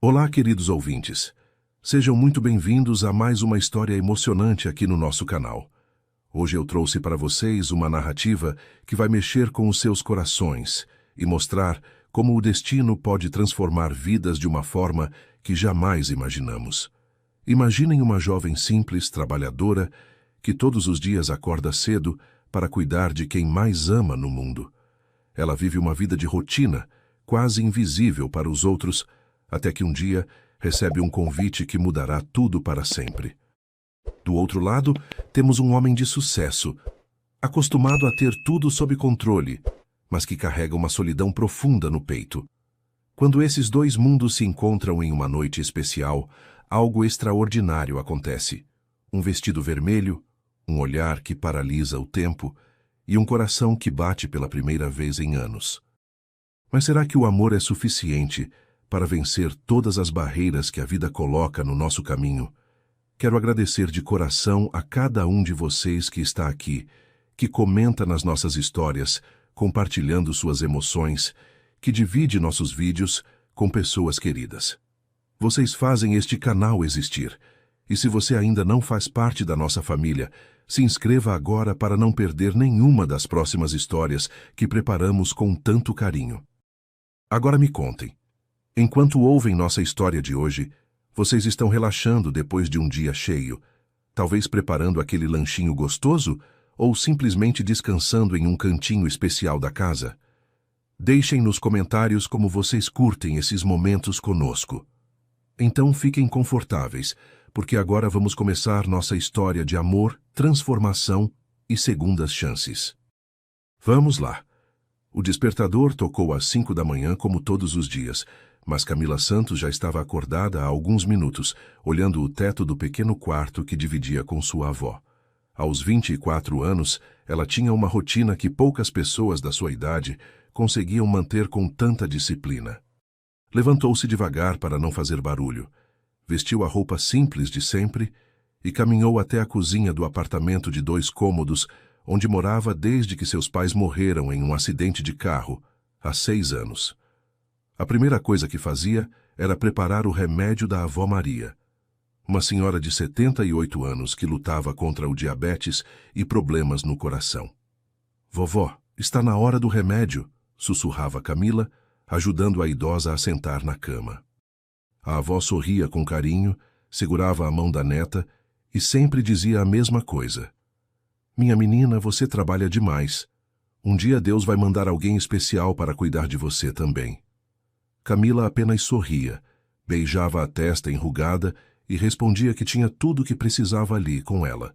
Olá, queridos ouvintes. Sejam muito bem-vindos a mais uma história emocionante aqui no nosso canal. Hoje eu trouxe para vocês uma narrativa que vai mexer com os seus corações e mostrar como o destino pode transformar vidas de uma forma que jamais imaginamos. Imaginem uma jovem simples, trabalhadora, que todos os dias acorda cedo para cuidar de quem mais ama no mundo. Ela vive uma vida de rotina, quase invisível para os outros, até que um dia recebe um convite que mudará tudo para sempre. Do outro lado, temos um homem de sucesso, acostumado a ter tudo sob controle, mas que carrega uma solidão profunda no peito. Quando esses dois mundos se encontram em uma noite especial, algo extraordinário acontece. Um vestido vermelho, um olhar que paralisa o tempo e um coração que bate pela primeira vez em anos. Mas será que o amor é suficiente para vencer todas as barreiras que a vida coloca no nosso caminho? Quero agradecer de coração a cada um de vocês que está aqui, que comenta nas nossas histórias, compartilhando suas emoções, que divide nossos vídeos com pessoas queridas. Vocês fazem este canal existir, e se você ainda não faz parte da nossa família, se inscreva agora para não perder nenhuma das próximas histórias que preparamos com tanto carinho. Agora me contem. Enquanto ouvem nossa história de hoje, vocês estão relaxando depois de um dia cheio, talvez preparando aquele lanchinho gostoso ou simplesmente descansando em um cantinho especial da casa? Deixem nos comentários como vocês curtem esses momentos conosco. Então fiquem confortáveis, porque agora vamos começar nossa história de amor, transformação e segundas chances. Vamos lá. O despertador tocou às 5 da manhã como todos os dias, mas Camila Santos já estava acordada há alguns minutos, olhando o teto do pequeno quarto que dividia com sua avó. Aos 24 anos, ela tinha uma rotina que poucas pessoas da sua idade conseguiam manter com tanta disciplina. Levantou-se devagar para não fazer barulho, vestiu a roupa simples de sempre e caminhou até a cozinha do apartamento de 2 cômodos, onde morava desde que seus pais morreram em um acidente de carro, há 6 anos. A primeira coisa que fazia era preparar o remédio da avó Maria, uma senhora de 78 anos que lutava contra o diabetes e problemas no coração. "Vovó, está na hora do remédio", sussurrava Camila, ajudando a idosa a sentar na cama. A avó sorria com carinho, segurava a mão da neta e sempre dizia a mesma coisa: "Minha menina, você trabalha demais. Um dia Deus vai mandar alguém especial para cuidar de você também." Camila apenas sorria, beijava a testa enrugada e respondia que tinha tudo o que precisava ali com ela.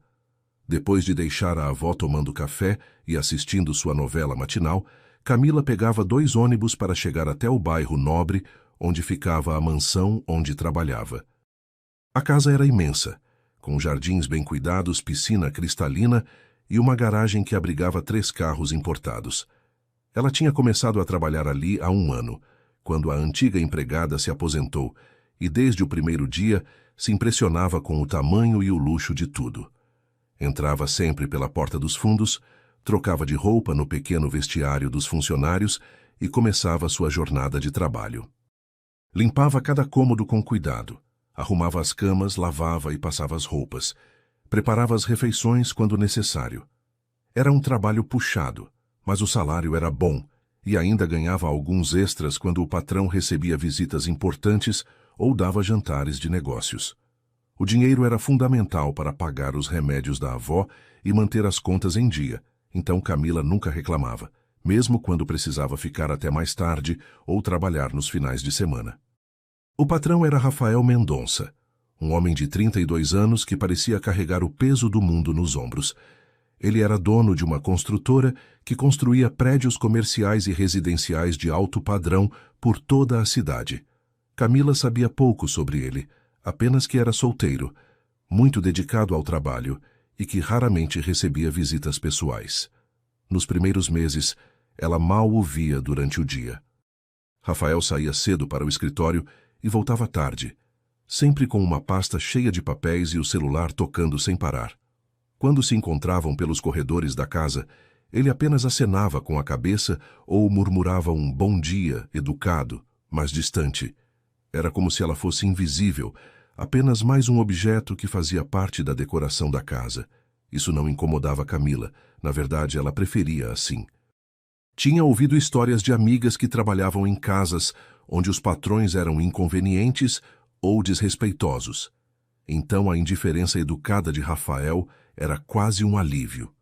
Depois de deixar a avó tomando café e assistindo sua novela matinal, Camila pegava 2 ônibus para chegar até o bairro Nobre, onde ficava a mansão onde trabalhava. A casa era imensa, com jardins bem cuidados, piscina cristalina e uma garagem que abrigava 3 carros importados. Ela tinha começado a trabalhar ali há 1 ano, quando a antiga empregada se aposentou, e desde o primeiro dia se impressionava com o tamanho e o luxo de tudo. Entrava sempre pela porta dos fundos, trocava de roupa no pequeno vestiário dos funcionários e começava sua jornada de trabalho. Limpava cada cômodo com cuidado, arrumava as camas, lavava e passava as roupas, preparava as refeições quando necessário. Era um trabalho puxado, mas o salário era bom e ainda ganhava alguns extras quando o patrão recebia visitas importantes ou dava jantares de negócios. O dinheiro era fundamental para pagar os remédios da avó e manter as contas em dia, então Camila nunca reclamava, mesmo quando precisava ficar até mais tarde ou trabalhar nos finais de semana. O patrão era Rafael Mendonça, um homem de 32 anos que parecia carregar o peso do mundo nos ombros. Ele era dono de uma construtora que construía prédios comerciais e residenciais de alto padrão por toda a cidade. Camila sabia pouco sobre ele, apenas que era solteiro, muito dedicado ao trabalho e que raramente recebia visitas pessoais. Nos primeiros meses, ela mal o via durante o dia. Rafael saía cedo para o escritório e voltava tarde, sempre com uma pasta cheia de papéis e o celular tocando sem parar. Quando se encontravam pelos corredores da casa, ele apenas acenava com a cabeça ou murmurava um bom dia educado, mas distante. Era como se ela fosse invisível, apenas mais um objeto que fazia parte da decoração da casa. Isso não incomodava Camila. Na verdade, ela preferia assim. Tinha ouvido histórias de amigas que trabalhavam em casas onde os patrões eram inconvenientes ou desrespeitosos. Então a indiferença educada de Rafael era quase um alívio.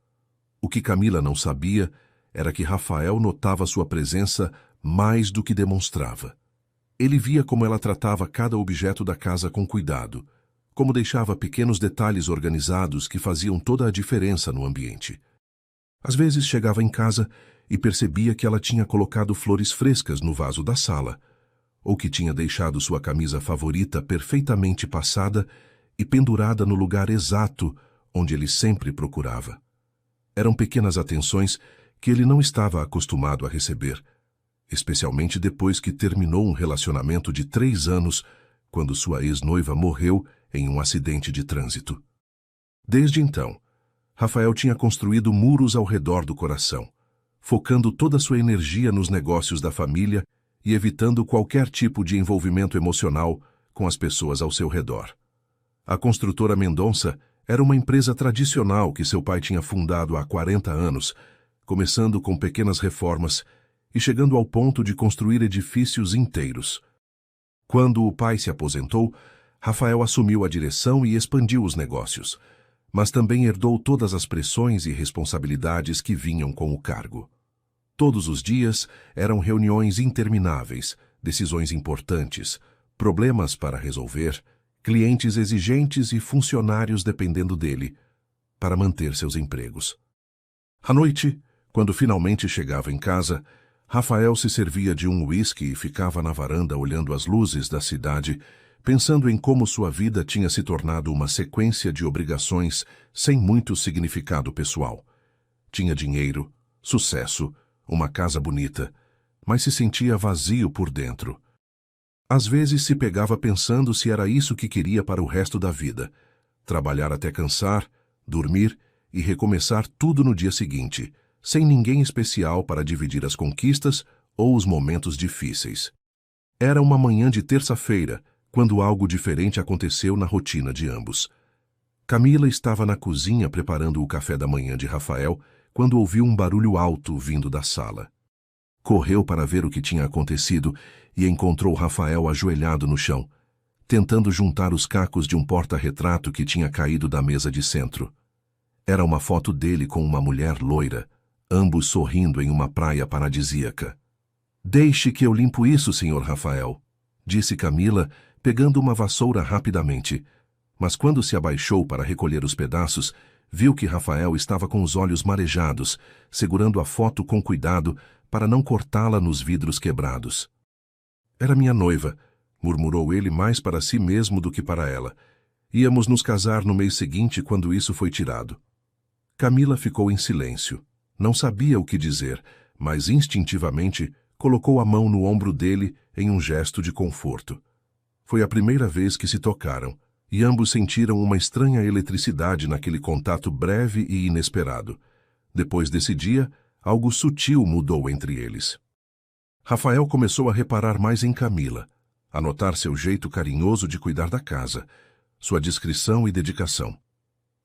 O que Camila não sabia era que Rafael notava sua presença mais do que demonstrava. Ele via como ela tratava cada objeto da casa com cuidado, como deixava pequenos detalhes organizados que faziam toda a diferença no ambiente. Às vezes chegava em casa e percebia que ela tinha colocado flores frescas no vaso da sala, ou que tinha deixado sua camisa favorita perfeitamente passada e pendurada no lugar exato onde ele sempre procurava. Eram pequenas atenções que ele não estava acostumado a receber, especialmente depois que terminou um relacionamento de 3 anos, quando sua ex-noiva morreu em um acidente de trânsito. Desde então, Rafael tinha construído muros ao redor do coração, focando toda sua energia nos negócios da família e evitando qualquer tipo de envolvimento emocional com as pessoas ao seu redor. A construtora Mendonça era uma empresa tradicional que seu pai tinha fundado há 40 anos, começando com pequenas reformas e chegando ao ponto de construir edifícios inteiros. Quando o pai se aposentou, Rafael assumiu a direção e expandiu os negócios, mas também herdou todas as pressões e responsabilidades que vinham com o cargo. Todos os dias eram reuniões intermináveis, decisões importantes, problemas para resolver, clientes exigentes e funcionários dependendo dele para manter seus empregos. À noite, quando finalmente chegava em casa, Rafael se servia de um uísque e ficava na varanda olhando as luzes da cidade, pensando em como sua vida tinha se tornado uma sequência de obrigações sem muito significado pessoal. Tinha dinheiro, sucesso, uma casa bonita, mas se sentia vazio por dentro. Às vezes se pegava pensando se era isso que queria para o resto da vida: trabalhar até cansar, dormir e recomeçar tudo no dia seguinte, sem ninguém especial para dividir as conquistas ou os momentos difíceis. Era uma manhã de terça-feira, quando algo diferente aconteceu na rotina de ambos. Camila estava na cozinha preparando o café da manhã de Rafael quando ouviu um barulho alto vindo da sala. Correu para ver o que tinha acontecido e encontrou Rafael ajoelhado no chão, tentando juntar os cacos de um porta-retrato que tinha caído da mesa de centro. Era uma foto dele com uma mulher loira, ambos sorrindo em uma praia paradisíaca. "Deixe que eu limpo isso, senhor Rafael", disse Camila, pegando uma vassoura rapidamente. Mas quando se abaixou para recolher os pedaços, viu que Rafael estava com os olhos marejados, segurando a foto com cuidado para não cortá-la nos vidros quebrados. "Era minha noiva", murmurou ele mais para si mesmo do que para ela. "Íamos nos casar no mês seguinte quando isso foi tirado." Camila ficou em silêncio. Não sabia o que dizer, mas instintivamente colocou a mão no ombro dele em um gesto de conforto. Foi a primeira vez que se tocaram, e ambos sentiram uma estranha eletricidade naquele contato breve e inesperado. Depois desse dia, algo sutil mudou entre eles. Rafael começou a reparar mais em Camila, a notar seu jeito carinhoso de cuidar da casa, sua discrição e dedicação.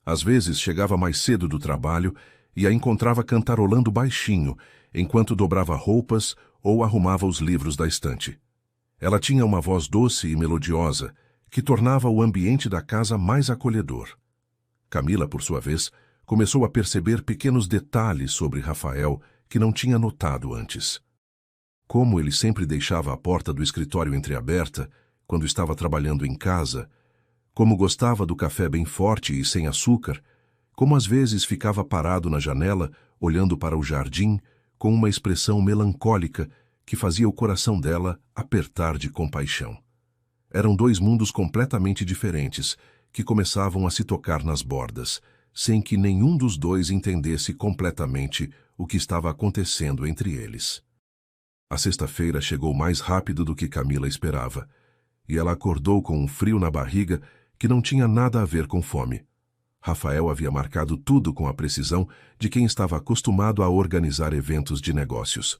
Às vezes chegava mais cedo do trabalho e a encontrava cantarolando baixinho, enquanto dobrava roupas ou arrumava os livros da estante. Ela tinha uma voz doce e melodiosa, que tornava o ambiente da casa mais acolhedor. Camila, por sua vez, começou a perceber pequenos detalhes sobre Rafael que não tinha notado antes. Como ele sempre deixava a porta do escritório entreaberta quando estava trabalhando em casa, como gostava do café bem forte e sem açúcar, como às vezes ficava parado na janela, olhando para o jardim, com uma expressão melancólica que fazia o coração dela apertar de compaixão. Eram 2 mundos completamente diferentes, que começavam a se tocar nas bordas, sem que nenhum dos dois entendesse completamente o que estava acontecendo entre eles. A sexta-feira chegou mais rápido do que Camila esperava, e ela acordou com um frio na barriga que não tinha nada a ver com fome. Rafael havia marcado tudo com a precisão de quem estava acostumado a organizar eventos de negócios.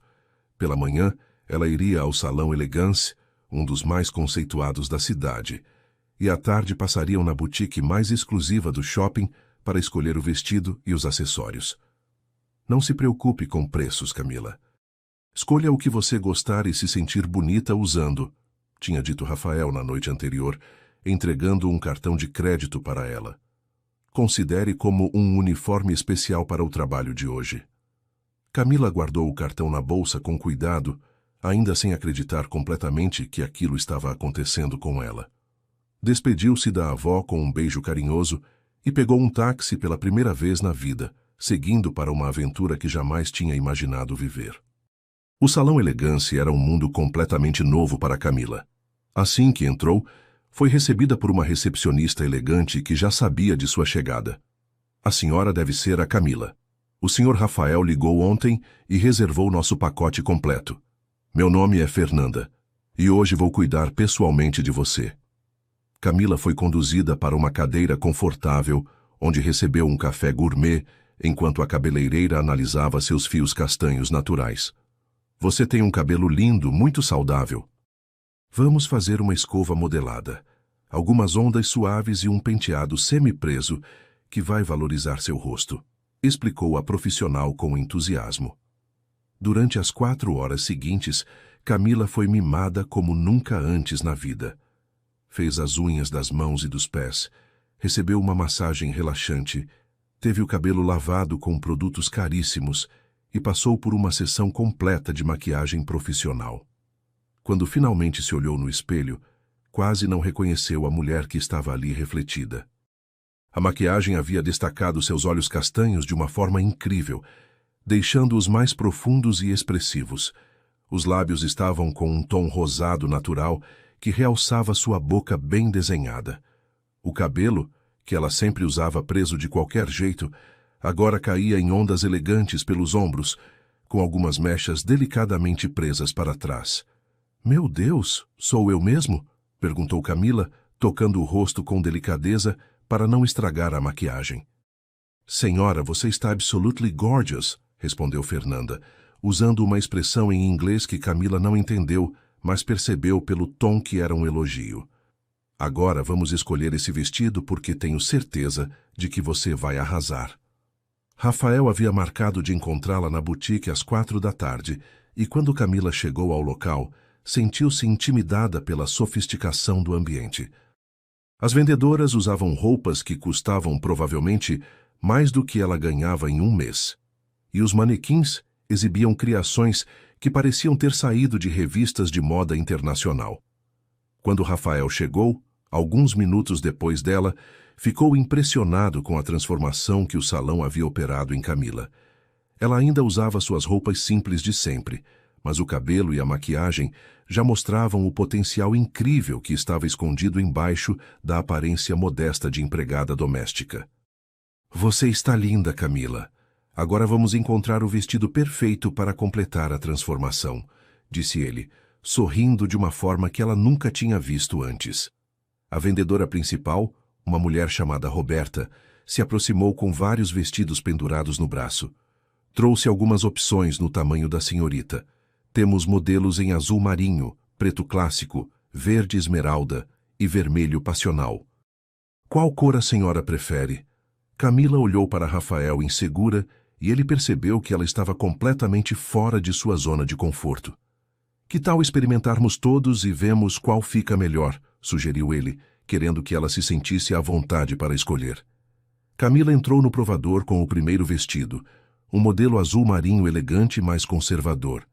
Pela manhã, ela iria ao Salão Elegance, um dos mais conceituados da cidade, e à tarde passariam na boutique mais exclusiva do shopping para escolher o vestido e os acessórios. Não se preocupe com preços, Camila. Escolha o que você gostar e se sentir bonita usando, tinha dito Rafael na noite anterior, entregando um cartão de crédito para ela. Considere como um uniforme especial para o trabalho de hoje. Camila guardou o cartão na bolsa com cuidado, ainda sem acreditar completamente que aquilo estava acontecendo com ela. Despediu-se da avó com um beijo carinhoso e pegou um táxi pela primeira vez na vida, seguindo para uma aventura que jamais tinha imaginado viver. O Salão Elegância era um mundo completamente novo para Camila. Assim que entrou, foi recebida por uma recepcionista elegante que já sabia de sua chegada. A senhora deve ser a Camila. O senhor Rafael ligou ontem e reservou nosso pacote completo. Meu nome é Fernanda, e hoje vou cuidar pessoalmente de você. Camila foi conduzida para uma cadeira confortável, onde recebeu um café gourmet, enquanto a cabeleireira analisava seus fios castanhos naturais. Você tem um cabelo lindo, muito saudável. Vamos fazer uma escova modelada, algumas ondas suaves e um penteado semi-preso que vai valorizar seu rosto, explicou a profissional com entusiasmo. Durante as 4 horas seguintes, Camila foi mimada como nunca antes na vida. Fez as unhas das mãos e dos pés, recebeu uma massagem relaxante, teve o cabelo lavado com produtos caríssimos e passou por uma sessão completa de maquiagem profissional. Quando finalmente se olhou no espelho, quase não reconheceu a mulher que estava ali refletida. A maquiagem havia destacado seus olhos castanhos de uma forma incrível, deixando-os mais profundos e expressivos. Os lábios estavam com um tom rosado natural que realçava sua boca bem desenhada. O cabelo, que ela sempre usava preso de qualquer jeito, agora caía em ondas elegantes pelos ombros, com algumas mechas delicadamente presas para trás. Meu Deus, sou eu mesmo? Perguntou Camila, tocando o rosto com delicadeza para não estragar a maquiagem. Senhora, você está absolutely gorgeous, respondeu Fernanda, usando uma expressão em inglês que Camila não entendeu, mas percebeu pelo tom que era um elogio. Agora vamos escolher esse vestido porque tenho certeza de que você vai arrasar. Rafael havia marcado de encontrá-la na boutique às 4 da tarde, e quando Camila chegou ao local, sentiu-se intimidada pela sofisticação do ambiente. As vendedoras usavam roupas que custavam provavelmente mais do que ela ganhava em um mês. E os manequins exibiam criações que pareciam ter saído de revistas de moda internacional. Quando Rafael chegou, alguns minutos depois dela, ficou impressionado com a transformação que o salão havia operado em Camila. Ela ainda usava suas roupas simples de sempre, mas o cabelo e a maquiagem já mostravam o potencial incrível que estava escondido embaixo da aparência modesta de empregada doméstica. Você está linda, Camila. Agora vamos encontrar o vestido perfeito para completar a transformação, disse ele, sorrindo de uma forma que ela nunca tinha visto antes. A vendedora principal, uma mulher chamada Roberta, se aproximou com vários vestidos pendurados no braço. Trouxe algumas opções no tamanho da senhorita. Temos modelos em azul marinho, preto clássico, verde esmeralda e vermelho passional. Qual cor a senhora prefere? Camila olhou para Rafael insegura e ele percebeu que ela estava completamente fora de sua zona de conforto. Que tal experimentarmos todos e vemos qual fica melhor, sugeriu ele, querendo que ela se sentisse à vontade para escolher. Camila entrou no provador com o primeiro vestido, um modelo azul marinho elegante mais conservador.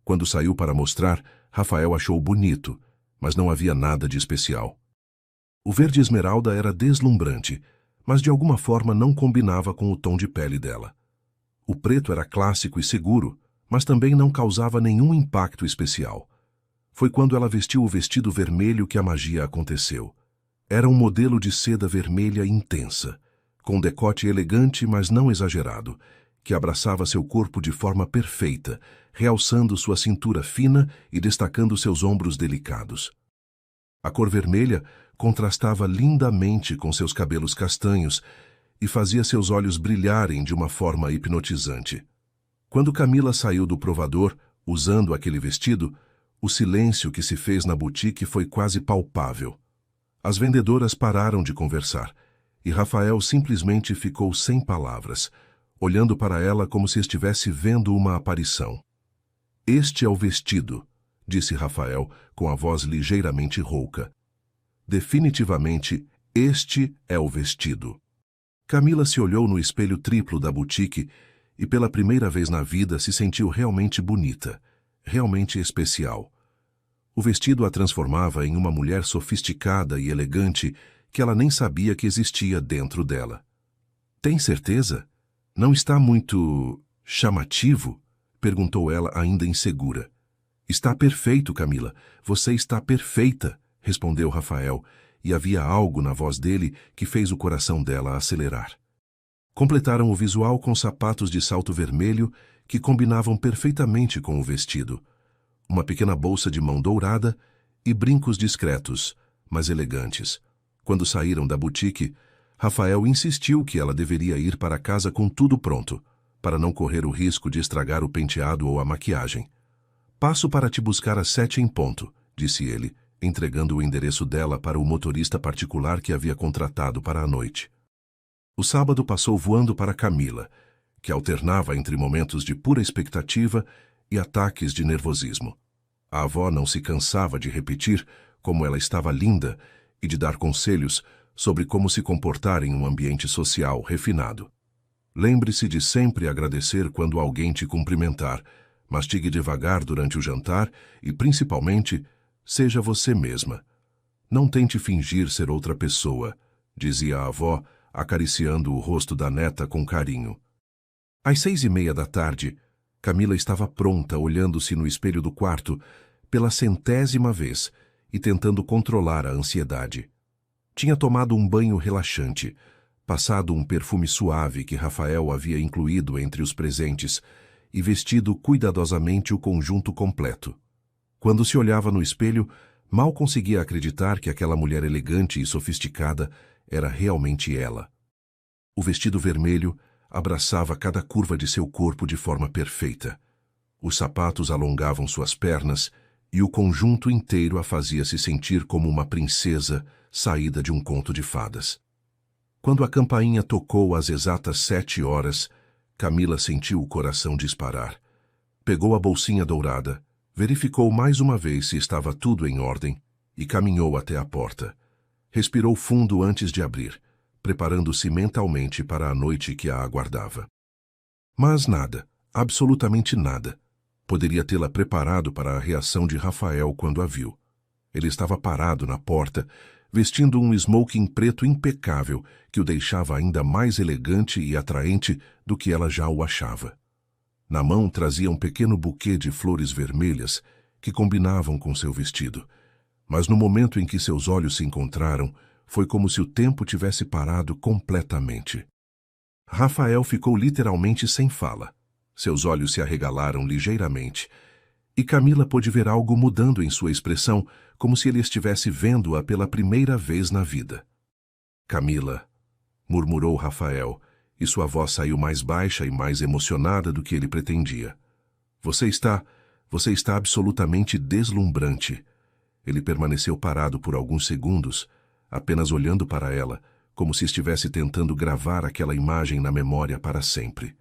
Quando saiu para mostrar, Rafael achou bonito, mas não havia nada de especial. O verde esmeralda era deslumbrante, mas de alguma forma não combinava com o tom de pele dela. O preto era clássico e seguro, mas também não causava nenhum impacto especial. Foi quando ela vestiu o vestido vermelho que a magia aconteceu. Era um modelo de seda vermelha intensa, com decote elegante, mas não exagerado, que abraçava seu corpo de forma perfeita, realçando sua cintura fina e destacando seus ombros delicados. A cor vermelha contrastava lindamente com seus cabelos castanhos e fazia seus olhos brilharem de uma forma hipnotizante. Quando Camila saiu do provador, usando aquele vestido, O silêncio que se fez na boutique foi quase palpável. As vendedoras pararam de conversar, e Rafael simplesmente ficou sem palavras, olhando para ela como se estivesse vendo uma aparição. "Este é o vestido", disse Rafael com a voz ligeiramente rouca. "Definitivamente, este é o vestido." Camila se olhou no espelho triplo da boutique e pela primeira vez na vida se sentiu realmente bonita, realmente especial. O vestido a transformava em uma mulher sofisticada e elegante que ela nem sabia que existia dentro dela. "Tem certeza? Não está muito chamativo?" perguntou ela ainda insegura. "Está perfeito, Camila. Você está perfeita", respondeu Rafael, e havia algo na voz dele que fez o coração dela acelerar. Completaram o visual com sapatos de salto vermelho que combinavam perfeitamente com o vestido, uma pequena bolsa de mão dourada e brincos discretos, mas elegantes. Quando saíram da boutique, Rafael insistiu que ela deveria ir para casa com tudo pronto, para não correr o risco de estragar o penteado ou a maquiagem. "Passo para te buscar às 7 em ponto", disse ele, entregando o endereço dela para o motorista particular que havia contratado para a noite. O sábado passou voando para Camila, que alternava entre momentos de pura expectativa e ataques de nervosismo. A avó não se cansava de repetir como ela estava linda e de dar conselhos sobre como se comportar em um ambiente social refinado. "Lembre-se de sempre agradecer quando alguém te cumprimentar, mastigue devagar durante o jantar e, principalmente, seja você mesma. Não tente fingir ser outra pessoa", dizia a avó, acariciando o rosto da neta com carinho. Às 6:30 da tarde, Camila estava pronta, olhando-se no espelho do quarto pela 100ª vez e tentando controlar a ansiedade. Tinha tomado um banho relaxante, passado um perfume suave que Rafael havia incluído entre os presentes e vestido cuidadosamente o conjunto completo. Quando se olhava no espelho, mal conseguia acreditar que aquela mulher elegante e sofisticada era realmente ela. O vestido vermelho abraçava cada curva de seu corpo de forma perfeita. Os sapatos alongavam suas pernas e o conjunto inteiro a fazia se sentir como uma princesa saída de um conto de fadas. Quando a campainha tocou às exatas 7 horas, Camila sentiu o coração disparar. Pegou a bolsinha dourada, verificou mais uma vez se estava tudo em ordem e caminhou até a porta. Respirou fundo antes de abrir, preparando-se mentalmente para a noite que a aguardava. Mas nada, absolutamente nada, poderia tê-la preparado para a reação de Rafael quando a viu. Ele estava parado na porta, vestindo um smoking preto impecável que o deixava ainda mais elegante e atraente do que ela já o achava. Na mão trazia um pequeno buquê de flores vermelhas que combinavam com seu vestido, mas no momento em que seus olhos se encontraram, foi como se o tempo tivesse parado completamente. Rafael ficou literalmente sem fala. Seus olhos se arregalaram ligeiramente, e Camila pôde ver algo mudando em sua expressão, como se ele estivesse vendo-a pela primeira vez na vida. "Camila", murmurou Rafael, e sua voz saiu mais baixa e mais emocionada do que ele pretendia. Você está absolutamente deslumbrante." Ele permaneceu parado por alguns segundos, apenas olhando para ela, como se estivesse tentando gravar aquela imagem na memória para sempre.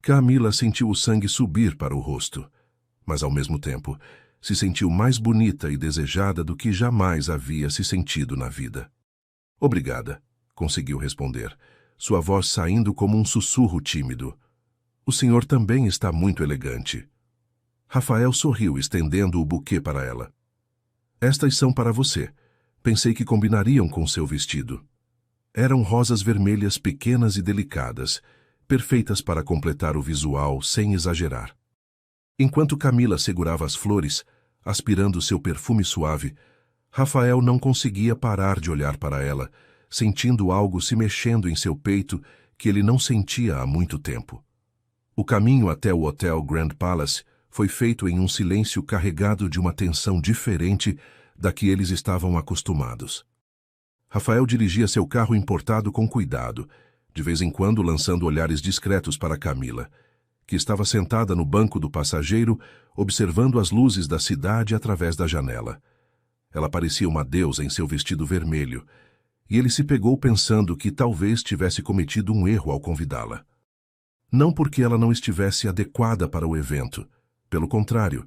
Camila sentiu o sangue subir para o rosto, mas ao mesmo tempo se sentiu mais bonita e desejada do que jamais havia se sentido na vida. "Obrigada", conseguiu responder, sua voz saindo como um sussurro tímido. "O senhor também está muito elegante." Rafael sorriu, estendendo o buquê para ela. "Estas são para você. Pensei que combinariam com seu vestido." Eram rosas vermelhas pequenas e delicadas, perfeitas para completar o visual sem exagerar. Enquanto Camila segurava as flores, aspirando seu perfume suave, Rafael não conseguia parar de olhar para ela, sentindo algo se mexendo em seu peito que ele não sentia há muito tempo. O caminho até o Hotel Grand Palace foi feito em um silêncio carregado de uma tensão diferente da que eles estavam acostumados. Rafael dirigia seu carro importado com cuidado, de vez em quando lançando olhares discretos para Camila, que estava sentada no banco do passageiro, observando as luzes da cidade através da janela. Ela parecia uma deusa em seu vestido vermelho, e ele se pegou pensando que talvez tivesse cometido um erro ao convidá-la. Não porque ela não estivesse adequada para o evento. Pelo contrário,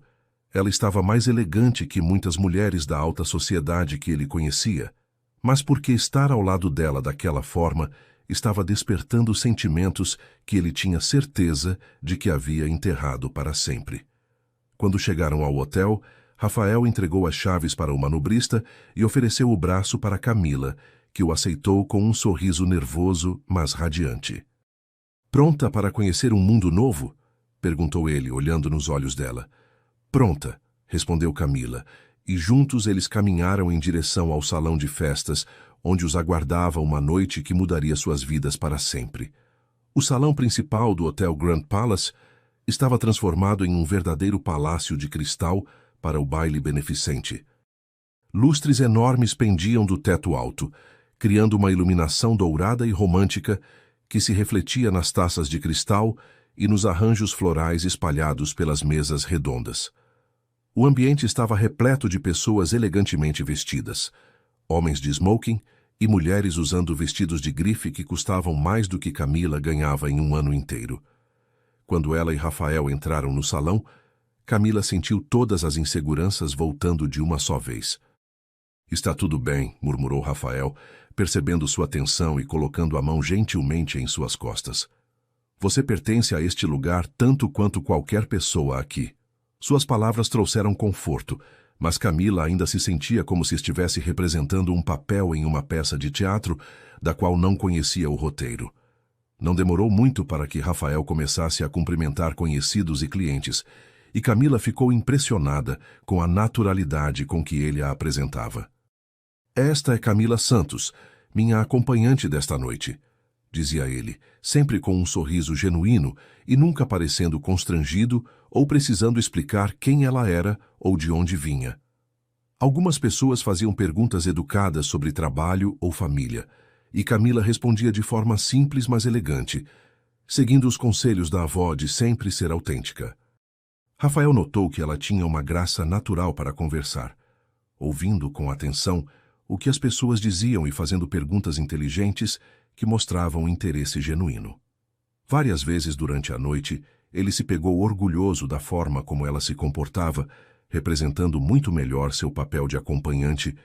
ela estava mais elegante que muitas mulheres da alta sociedade que ele conhecia, mas porque estar ao lado dela daquela forma estava despertando sentimentos que ele tinha certeza de que havia enterrado para sempre. Quando chegaram ao hotel, Rafael entregou as chaves para o manobrista e ofereceu o braço para Camila, que o aceitou com um sorriso nervoso, mas radiante. "Pronta para conhecer um mundo novo?" perguntou ele, olhando nos olhos dela. "Pronta", respondeu Camila, e juntos eles caminharam em direção ao salão de festas, onde os aguardava uma noite que mudaria suas vidas para sempre. O salão principal do Hotel Grand Palace estava transformado em um verdadeiro palácio de cristal para o baile beneficente. Lustres enormes pendiam do teto alto, criando uma iluminação dourada e romântica que se refletia nas taças de cristal e nos arranjos florais espalhados pelas mesas redondas. O ambiente estava repleto de pessoas elegantemente vestidas, homens de smoking e mulheres usando vestidos de grife que custavam mais do que Camila ganhava em um ano inteiro. Quando ela e Rafael entraram no salão, Camila sentiu todas as inseguranças voltando de uma só vez. "Está tudo bem", murmurou Rafael, percebendo sua tensão e colocando a mão gentilmente em suas costas. "Você pertence a este lugar tanto quanto qualquer pessoa aqui." Suas palavras trouxeram conforto, mas Camila ainda se sentia como se estivesse representando um papel em uma peça de teatro da qual não conhecia o roteiro. Não demorou muito para que Rafael começasse a cumprimentar conhecidos e clientes, e Camila ficou impressionada com a naturalidade com que ele a apresentava. "Esta é Camila Santos, minha acompanhante desta noite", dizia ele, sempre com um sorriso genuíno e nunca parecendo constrangido ou precisando explicar quem ela era ou de onde vinha. Algumas pessoas faziam perguntas educadas sobre trabalho ou família, e Camila respondia de forma simples mas elegante, seguindo os conselhos da avó de sempre ser autêntica. Rafael notou que ela tinha uma graça natural para conversar, ouvindo com atenção o que as pessoas diziam e fazendo perguntas inteligentes que mostravam interesse genuíno. Várias vezes durante a noite, ele se pegou orgulhoso da forma como ela se comportava, representando muito melhor seu papel de acompanhante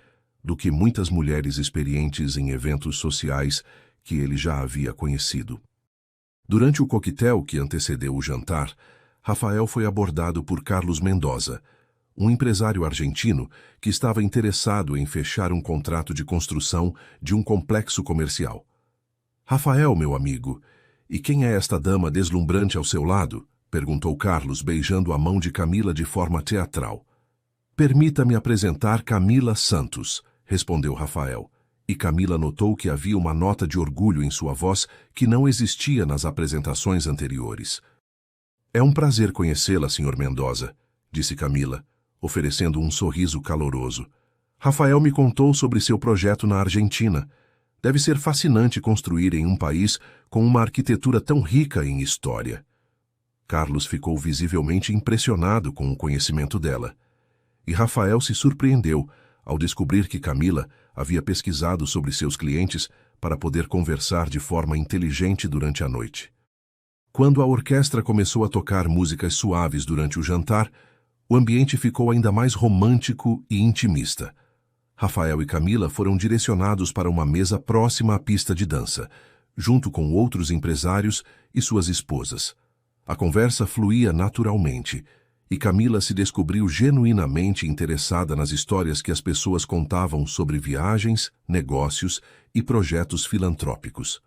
do que muitas mulheres experientes em eventos sociais que ele já havia conhecido. Durante o coquetel que antecedeu o jantar, Rafael foi abordado por Carlos Mendoza, um empresário argentino que estava interessado em fechar um contrato de construção de um complexo comercial. "Rafael, meu amigo, e quem é esta dama deslumbrante ao seu lado?" perguntou Carlos, beijando a mão de Camila de forma teatral. "Permita-me apresentar Camila Santos", respondeu Rafael, e Camila notou que havia uma nota de orgulho em sua voz que não existia nas apresentações anteriores. "É um prazer conhecê-la, Sr. Mendoza", disse Camila, oferecendo um sorriso caloroso. "Rafael me contou sobre seu projeto na Argentina. Deve ser fascinante construir em um país com uma arquitetura tão rica em história." Carlos ficou visivelmente impressionado com o conhecimento dela. E Rafael se surpreendeu ao descobrir que Camila havia pesquisado sobre seus clientes para poder conversar de forma inteligente durante a noite. Quando a orquestra começou a tocar músicas suaves durante o jantar, o ambiente ficou ainda mais romântico e intimista. Rafael e Camila foram direcionados para uma mesa próxima à pista de dança, junto com outros empresários e suas esposas. A conversa fluía naturalmente, e Camila se descobriu genuinamente interessada nas histórias que as pessoas contavam sobre viagens, negócios e projetos filantrópicos.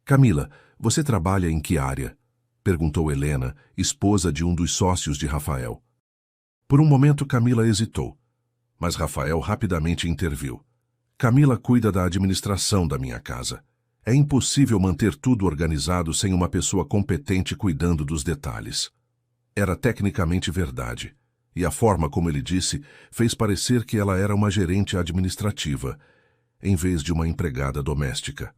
"Camila, você trabalha em que área?" perguntou Helena, esposa de um dos sócios de Rafael. Por um momento Camila hesitou, mas Rafael rapidamente interviu. "Camila cuida da administração da minha casa. É impossível manter tudo organizado sem uma pessoa competente cuidando dos detalhes." Era tecnicamente verdade, e a forma como ele disse fez parecer que ela era uma gerente administrativa, em vez de uma empregada doméstica.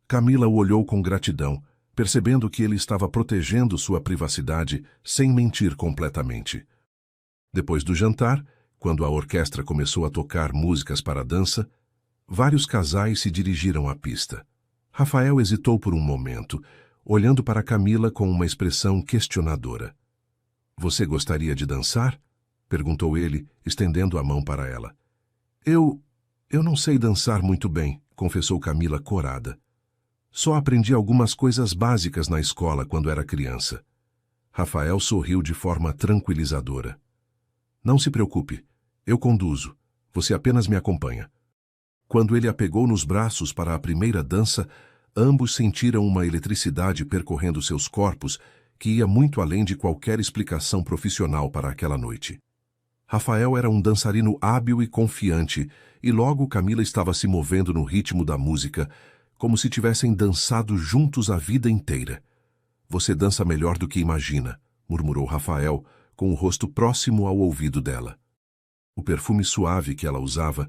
Camila o olhou com gratidão, percebendo que ele estava protegendo sua privacidade sem mentir completamente. Depois do jantar, quando a orquestra começou a tocar músicas para a dança, vários casais se dirigiram à pista. Rafael hesitou por um momento, olhando para Camila com uma expressão questionadora. "Você gostaria de dançar?" perguntou ele, estendendo a mão para ela. Eu não sei dançar muito bem", confessou Camila corada. "Só aprendi algumas coisas básicas na escola quando era criança." Rafael sorriu de forma tranquilizadora. "Não se preocupe, eu conduzo. Você apenas me acompanha." Quando ele a pegou nos braços para a primeira dança, ambos sentiram uma eletricidade percorrendo seus corpos que ia muito além de qualquer explicação profissional para aquela noite. Rafael era um dançarino hábil e confiante, e logo Camila estava se movendo no ritmo da música, como se tivessem dançado juntos a vida inteira. "Você dança melhor do que imagina", murmurou Rafael, com o rosto próximo ao ouvido dela. O perfume suave que ela usava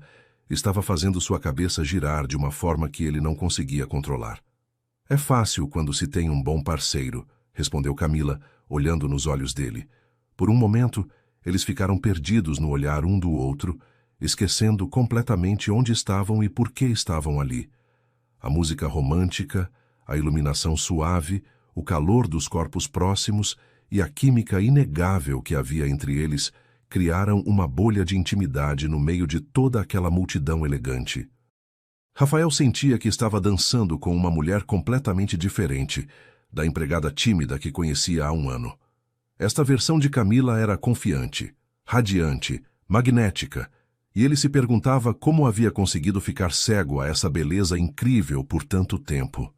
estava fazendo sua cabeça girar de uma forma que ele não conseguia controlar. "É fácil quando se tem um bom parceiro", respondeu Camila, olhando nos olhos dele. Por um momento, eles ficaram perdidos no olhar um do outro, esquecendo completamente onde estavam e por que estavam ali. A música romântica, a iluminação suave, o calor dos corpos próximos e a química inegável que havia entre eles criaram uma bolha de intimidade no meio de toda aquela multidão elegante. Rafael sentia que estava dançando com uma mulher completamente diferente da empregada tímida que conhecia há um ano. Esta versão de Camila era confiante, radiante, magnética, e ele se perguntava como havia conseguido ficar cego a essa beleza incrível por tanto tempo.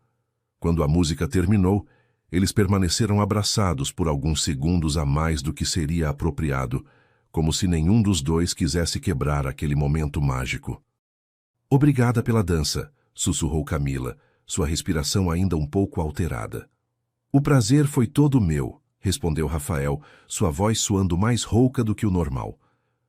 Quando a música terminou, eles permaneceram abraçados por alguns segundos a mais do que seria apropriado, como se nenhum dos dois quisesse quebrar aquele momento mágico. "Obrigada pela dança", sussurrou Camila, sua respiração ainda um pouco alterada. "O prazer foi todo meu", respondeu Rafael, sua voz soando mais rouca do que o normal.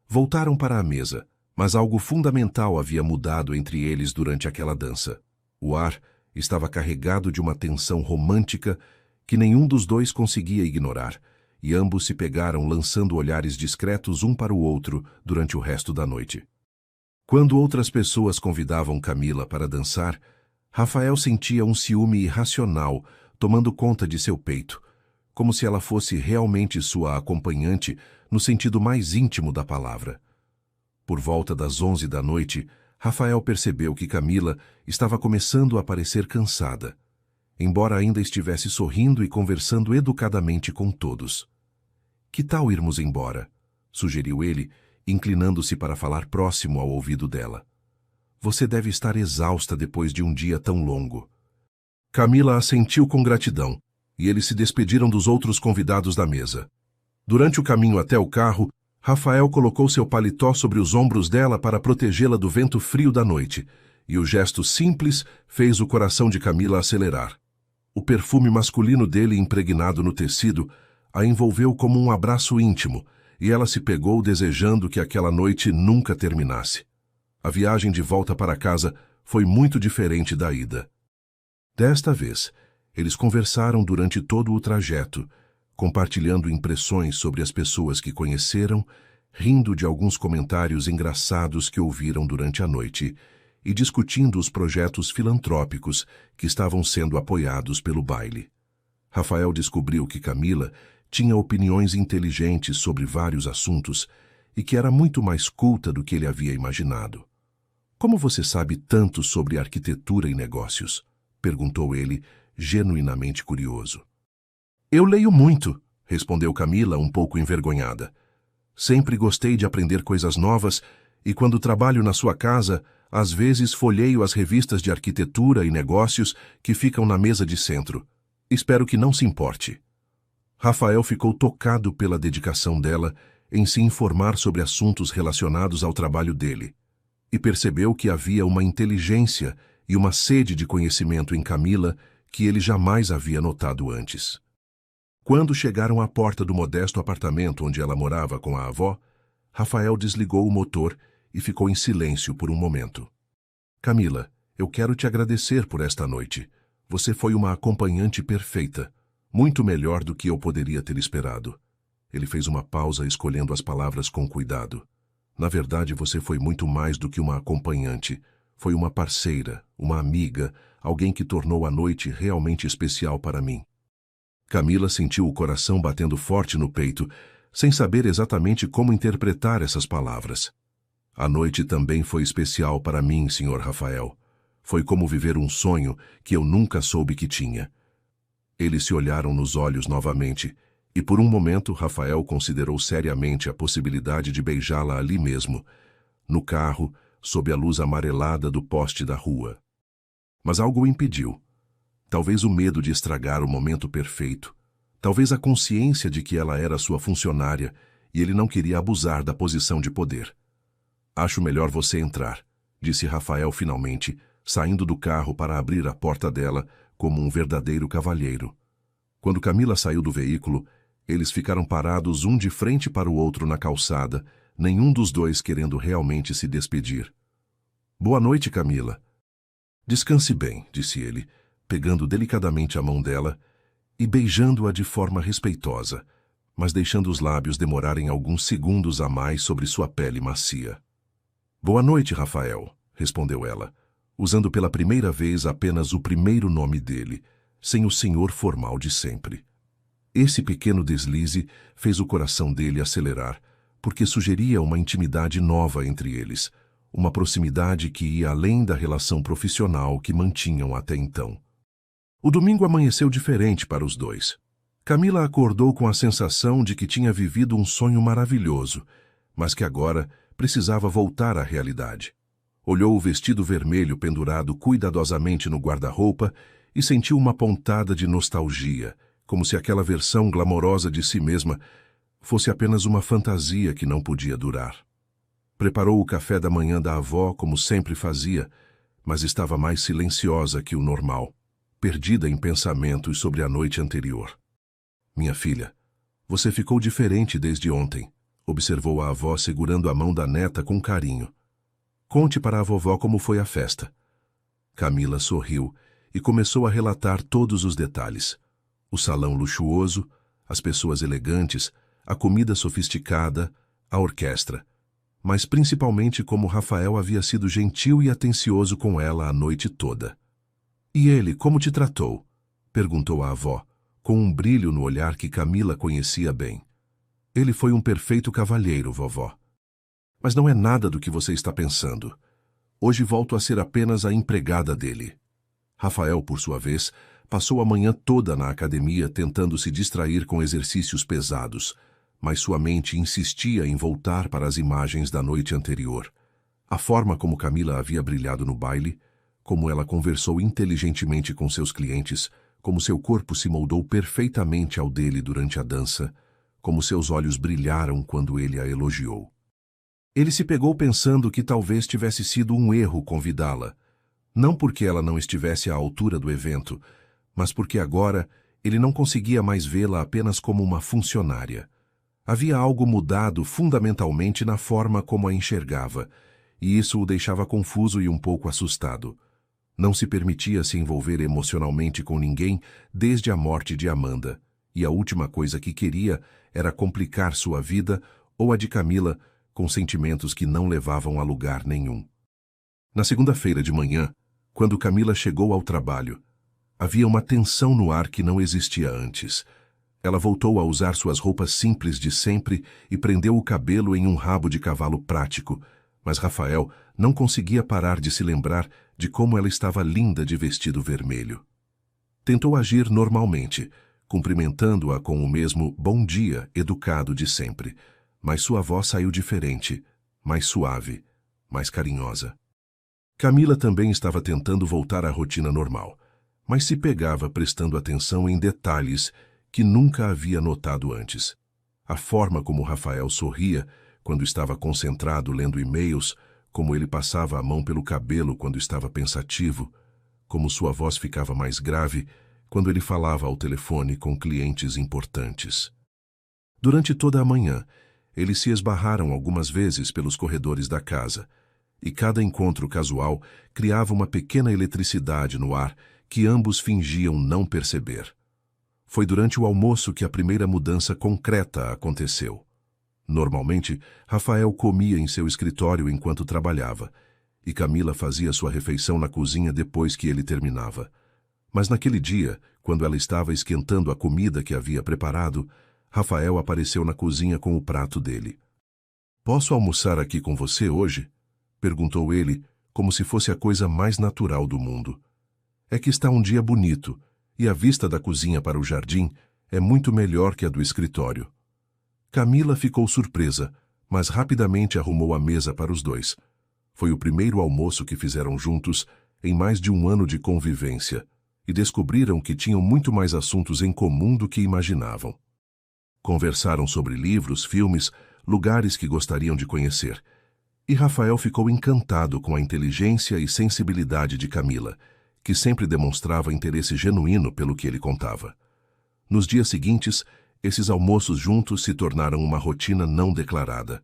Voltaram para a mesa, mas algo fundamental havia mudado entre eles durante aquela dança. O ar estava carregado de uma tensão romântica que nenhum dos dois conseguia ignorar, e ambos se pegaram lançando olhares discretos um para o outro durante o resto da noite. Quando outras pessoas convidavam Camila para dançar, Rafael sentia um ciúme irracional tomando conta de seu peito, como se ela fosse realmente sua acompanhante no sentido mais íntimo da palavra. Por volta das 11 da noite, Rafael percebeu que Camila estava começando a parecer cansada, embora ainda estivesse sorrindo e conversando educadamente com todos. "Que tal irmos embora?", sugeriu ele, inclinando-se para falar próximo ao ouvido dela. "Você deve estar exausta depois de um dia tão longo." Camila assentiu com gratidão, e eles se despediram dos outros convidados da mesa. Durante o caminho até o carro, Rafael colocou seu paletó sobre os ombros dela para protegê-la do vento frio da noite, e o gesto simples fez o coração de Camila acelerar. O perfume masculino dele impregnado no tecido a envolveu como um abraço íntimo, e ela se pegou desejando que aquela noite nunca terminasse. A viagem de volta para casa foi muito diferente da ida. Desta vez, eles conversaram durante todo o trajeto, compartilhando impressões sobre as pessoas que conheceram, rindo de alguns comentários engraçados que ouviram durante a noite e discutindo os projetos filantrópicos que estavam sendo apoiados pelo baile. Rafael descobriu que Camila tinha opiniões inteligentes sobre vários assuntos e que era muito mais culta do que ele havia imaginado. "Como você sabe tanto sobre arquitetura e negócios?", perguntou ele, genuinamente curioso. "Eu leio muito", respondeu Camila, um pouco envergonhada. "Sempre gostei de aprender coisas novas e quando trabalho na sua casa, às vezes folheio as revistas de arquitetura e negócios que ficam na mesa de centro. Espero que não se importe." Rafael ficou tocado pela dedicação dela em se informar sobre assuntos relacionados ao trabalho dele, e percebeu que havia uma inteligência e uma sede de conhecimento em Camila que ele jamais havia notado antes. Quando chegaram à porta do modesto apartamento onde ela morava com a avó, Rafael desligou o motor e ficou em silêncio por um momento. "Camila, eu quero te agradecer por esta noite. Você foi uma acompanhante perfeita, muito melhor do que eu poderia ter esperado. Ele fez uma pausa, escolhendo as palavras com cuidado. Na verdade, você foi muito mais do que uma acompanhante. Foi uma parceira, uma amiga, alguém que tornou a noite realmente especial para mim. Camila sentiu o coração batendo forte no peito, sem saber exatamente como interpretar essas palavras. A noite também foi especial para mim, Sr. Rafael. Foi como viver um sonho que eu nunca soube que tinha. Eles se olharam nos olhos novamente, e por um momento Rafael considerou seriamente a possibilidade de beijá-la ali mesmo, no carro, sob a luz amarelada do poste da rua. Mas algo o impediu. Talvez o medo de estragar o momento perfeito. Talvez a consciência de que ela era sua funcionária e ele não queria abusar da posição de poder. Acho melhor você entrar, disse Rafael finalmente, saindo do carro para abrir a porta dela como um verdadeiro cavalheiro. Quando Camila saiu do veículo, eles ficaram parados um de frente para o outro na calçada, nenhum dos dois querendo realmente se despedir. Boa noite, Camila. Descanse bem, disse ele, pegando delicadamente a mão dela e beijando-a de forma respeitosa, mas deixando os lábios demorarem alguns segundos a mais sobre sua pele macia. Boa noite, Rafael, respondeu ela, usando pela primeira vez apenas o primeiro nome dele, sem o senhor formal de sempre. Esse pequeno deslize fez o coração dele acelerar, porque sugeria uma intimidade nova entre eles, uma proximidade que ia além da relação profissional que mantinham até então. O domingo amanheceu diferente para os dois. Camila acordou com a sensação de que tinha vivido um sonho maravilhoso, mas que agora precisava voltar à realidade. Olhou o vestido vermelho pendurado cuidadosamente no guarda-roupa e sentiu uma pontada de nostalgia, como se aquela versão glamourosa de si mesma fosse apenas uma fantasia que não podia durar. Preparou o café da manhã da avó como sempre fazia, mas estava mais silenciosa que o normal, perdida em pensamentos sobre a noite anterior. Minha filha, você ficou diferente desde ontem, observou a avó segurando a mão da neta com carinho. Conte para a vovó como foi a festa. Camila sorriu e começou a relatar todos os detalhes. O salão luxuoso, as pessoas elegantes, a comida sofisticada, a orquestra, mas principalmente como Rafael havia sido gentil e atencioso com ela a noite toda. E ele, como te tratou? Perguntou a avó, com um brilho no olhar que Camila conhecia bem. Ele foi um perfeito cavalheiro, vovó. Mas não é nada do que você está pensando. Hoje volto a ser apenas a empregada dele. Rafael, por sua vez, passou a manhã toda na academia tentando se distrair com exercícios pesados, mas sua mente insistia em voltar para as imagens da noite anterior. A forma como Camila havia brilhado no baile, como ela conversou inteligentemente com seus clientes, como seu corpo se moldou perfeitamente ao dele durante a dança, como seus olhos brilharam quando ele a elogiou. Ele se pegou pensando que talvez tivesse sido um erro convidá-la, não porque ela não estivesse à altura do evento, mas porque agora ele não conseguia mais vê-la apenas como uma funcionária. Havia algo mudado fundamentalmente na forma como a enxergava, e isso o deixava confuso e um pouco assustado. Não se permitia se envolver emocionalmente com ninguém desde a morte de Amanda, e a última coisa que queria era complicar sua vida ou a de Camila com sentimentos que não levavam a lugar nenhum. Na segunda-feira de manhã, quando Camila chegou ao trabalho, havia uma tensão no ar que não existia antes. Ela voltou a usar suas roupas simples de sempre e prendeu o cabelo em um rabo de cavalo prático, mas Rafael não conseguia parar de se lembrar de como ela estava linda de vestido vermelho. Tentou agir normalmente, cumprimentando-a com o mesmo bom dia educado de sempre, mas sua voz saiu diferente, mais suave, mais carinhosa. Camila também estava tentando voltar à rotina normal, mas se pegava prestando atenção em detalhes que nunca havia notado antes. A forma como Rafael sorria quando estava concentrado lendo e-mails, como ele passava a mão pelo cabelo quando estava pensativo, como sua voz ficava mais grave quando ele falava ao telefone com clientes importantes. Durante toda a manhã, eles se esbarraram algumas vezes pelos corredores da casa, e cada encontro casual criava uma pequena eletricidade no ar que ambos fingiam não perceber. Foi durante o almoço que a primeira mudança concreta aconteceu. Normalmente, Rafael comia em seu escritório enquanto trabalhava, e Camila fazia sua refeição na cozinha depois que ele terminava. Mas naquele dia, quando ela estava esquentando a comida que havia preparado, Rafael apareceu na cozinha com o prato dele. "Posso almoçar aqui com você hoje?" perguntou ele, como se fosse a coisa mais natural do mundo. "É que está um dia bonito, e a vista da cozinha para o jardim é muito melhor que a do escritório." Camila ficou surpresa, mas rapidamente arrumou a mesa para os dois. Foi o primeiro almoço que fizeram juntos em mais de um ano de convivência, e descobriram que tinham muito mais assuntos em comum do que imaginavam. Conversaram sobre livros, filmes, lugares que gostariam de conhecer. E Rafael ficou encantado com a inteligência e sensibilidade de Camila, que sempre demonstrava interesse genuíno pelo que ele contava. Nos dias seguintes, esses almoços juntos se tornaram uma rotina não declarada.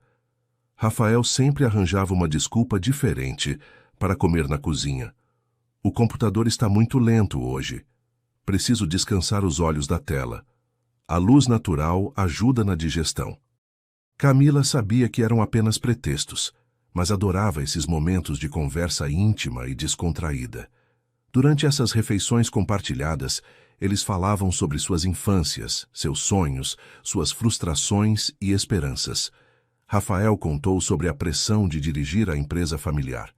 Rafael sempre arranjava uma desculpa diferente para comer na cozinha. "O computador está muito lento hoje. Preciso descansar os olhos da tela. A luz natural ajuda na digestão." Camila sabia que eram apenas pretextos, mas adorava esses momentos de conversa íntima e descontraída. Durante essas refeições compartilhadas, eles falavam sobre suas infâncias, seus sonhos, suas frustrações e esperanças. Rafael contou sobre a pressão de dirigir a empresa familiar,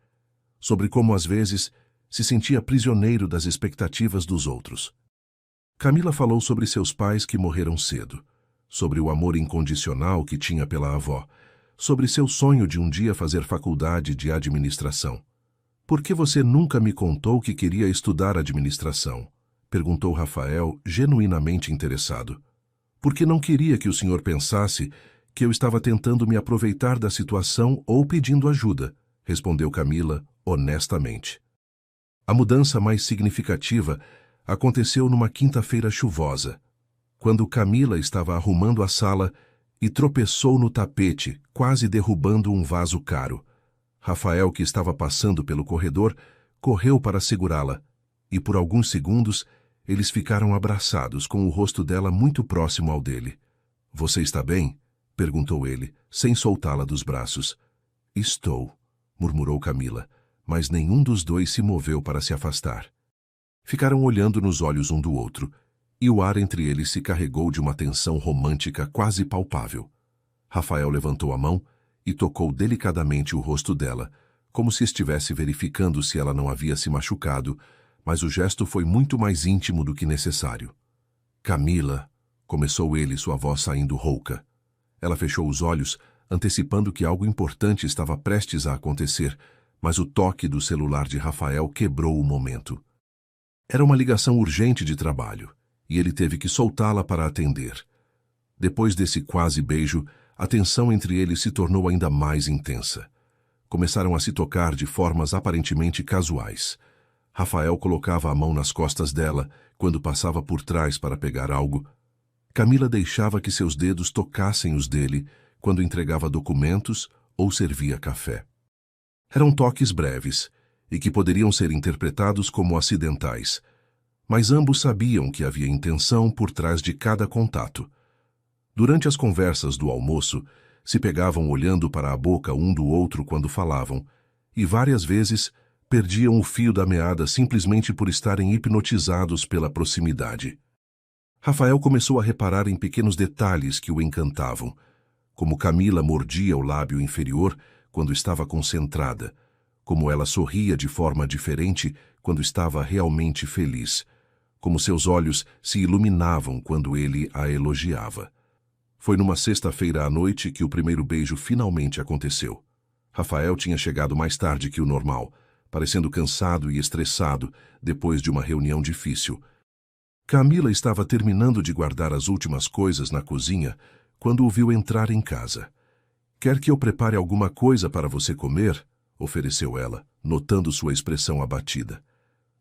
sobre como às vezes se sentia prisioneiro das expectativas dos outros. Camila falou sobre seus pais que morreram cedo, sobre o amor incondicional que tinha pela avó, sobre seu sonho de um dia fazer faculdade de administração. "Por que você nunca me contou que queria estudar administração?" perguntou Rafael, genuinamente interessado. "Porque não queria que o senhor pensasse que eu estava tentando me aproveitar da situação ou pedindo ajuda", respondeu Camila, honestamente. A mudança mais significativa aconteceu numa quinta-feira chuvosa, quando Camila estava arrumando a sala e tropeçou no tapete, quase derrubando um vaso caro. Rafael, que estava passando pelo corredor, correu para segurá-la, e por alguns segundos eles ficaram abraçados, com o rosto dela muito próximo ao dele. "Você está bem?" perguntou ele, sem soltá-la dos braços. "Estou", murmurou Camila, mas nenhum dos dois se moveu para se afastar. Ficaram olhando nos olhos um do outro, e o ar entre eles se carregou de uma tensão romântica quase palpável. Rafael levantou a mão e tocou delicadamente o rosto dela, como se estivesse verificando se ela não havia se machucado, mas o gesto foi muito mais íntimo do que necessário. "Camila", começou ele, sua voz saindo rouca. Ela fechou os olhos, antecipando que algo importante estava prestes a acontecer, mas o toque do celular de Rafael quebrou o momento. Era uma ligação urgente de trabalho, e ele teve que soltá-la para atender. Depois desse quase beijo, a tensão entre eles se tornou ainda mais intensa. Começaram a se tocar de formas aparentemente casuais. Rafael colocava a mão nas costas dela quando passava por trás para pegar algo. Camila deixava que seus dedos tocassem os dele quando entregava documentos ou servia café. Eram toques breves e que poderiam ser interpretados como acidentais, mas ambos sabiam que havia intenção por trás de cada contato. Durante as conversas do almoço, se pegavam olhando para a boca um do outro quando falavam, e várias vezes perdiam o fio da meada simplesmente por estarem hipnotizados pela proximidade. Rafael começou a reparar em pequenos detalhes que o encantavam, como Camila mordia o lábio inferior quando estava concentrada, como ela sorria de forma diferente quando estava realmente feliz, como seus olhos se iluminavam quando ele a elogiava. Foi numa sexta-feira à noite que o primeiro beijo finalmente aconteceu. Rafael tinha chegado mais tarde que o normal, parecendo cansado e estressado depois de uma reunião difícil. Camila estava terminando de guardar as últimas coisas na cozinha quando o viu entrar em casa. "Quer que eu prepare alguma coisa para você comer?" ofereceu ela, notando sua expressão abatida.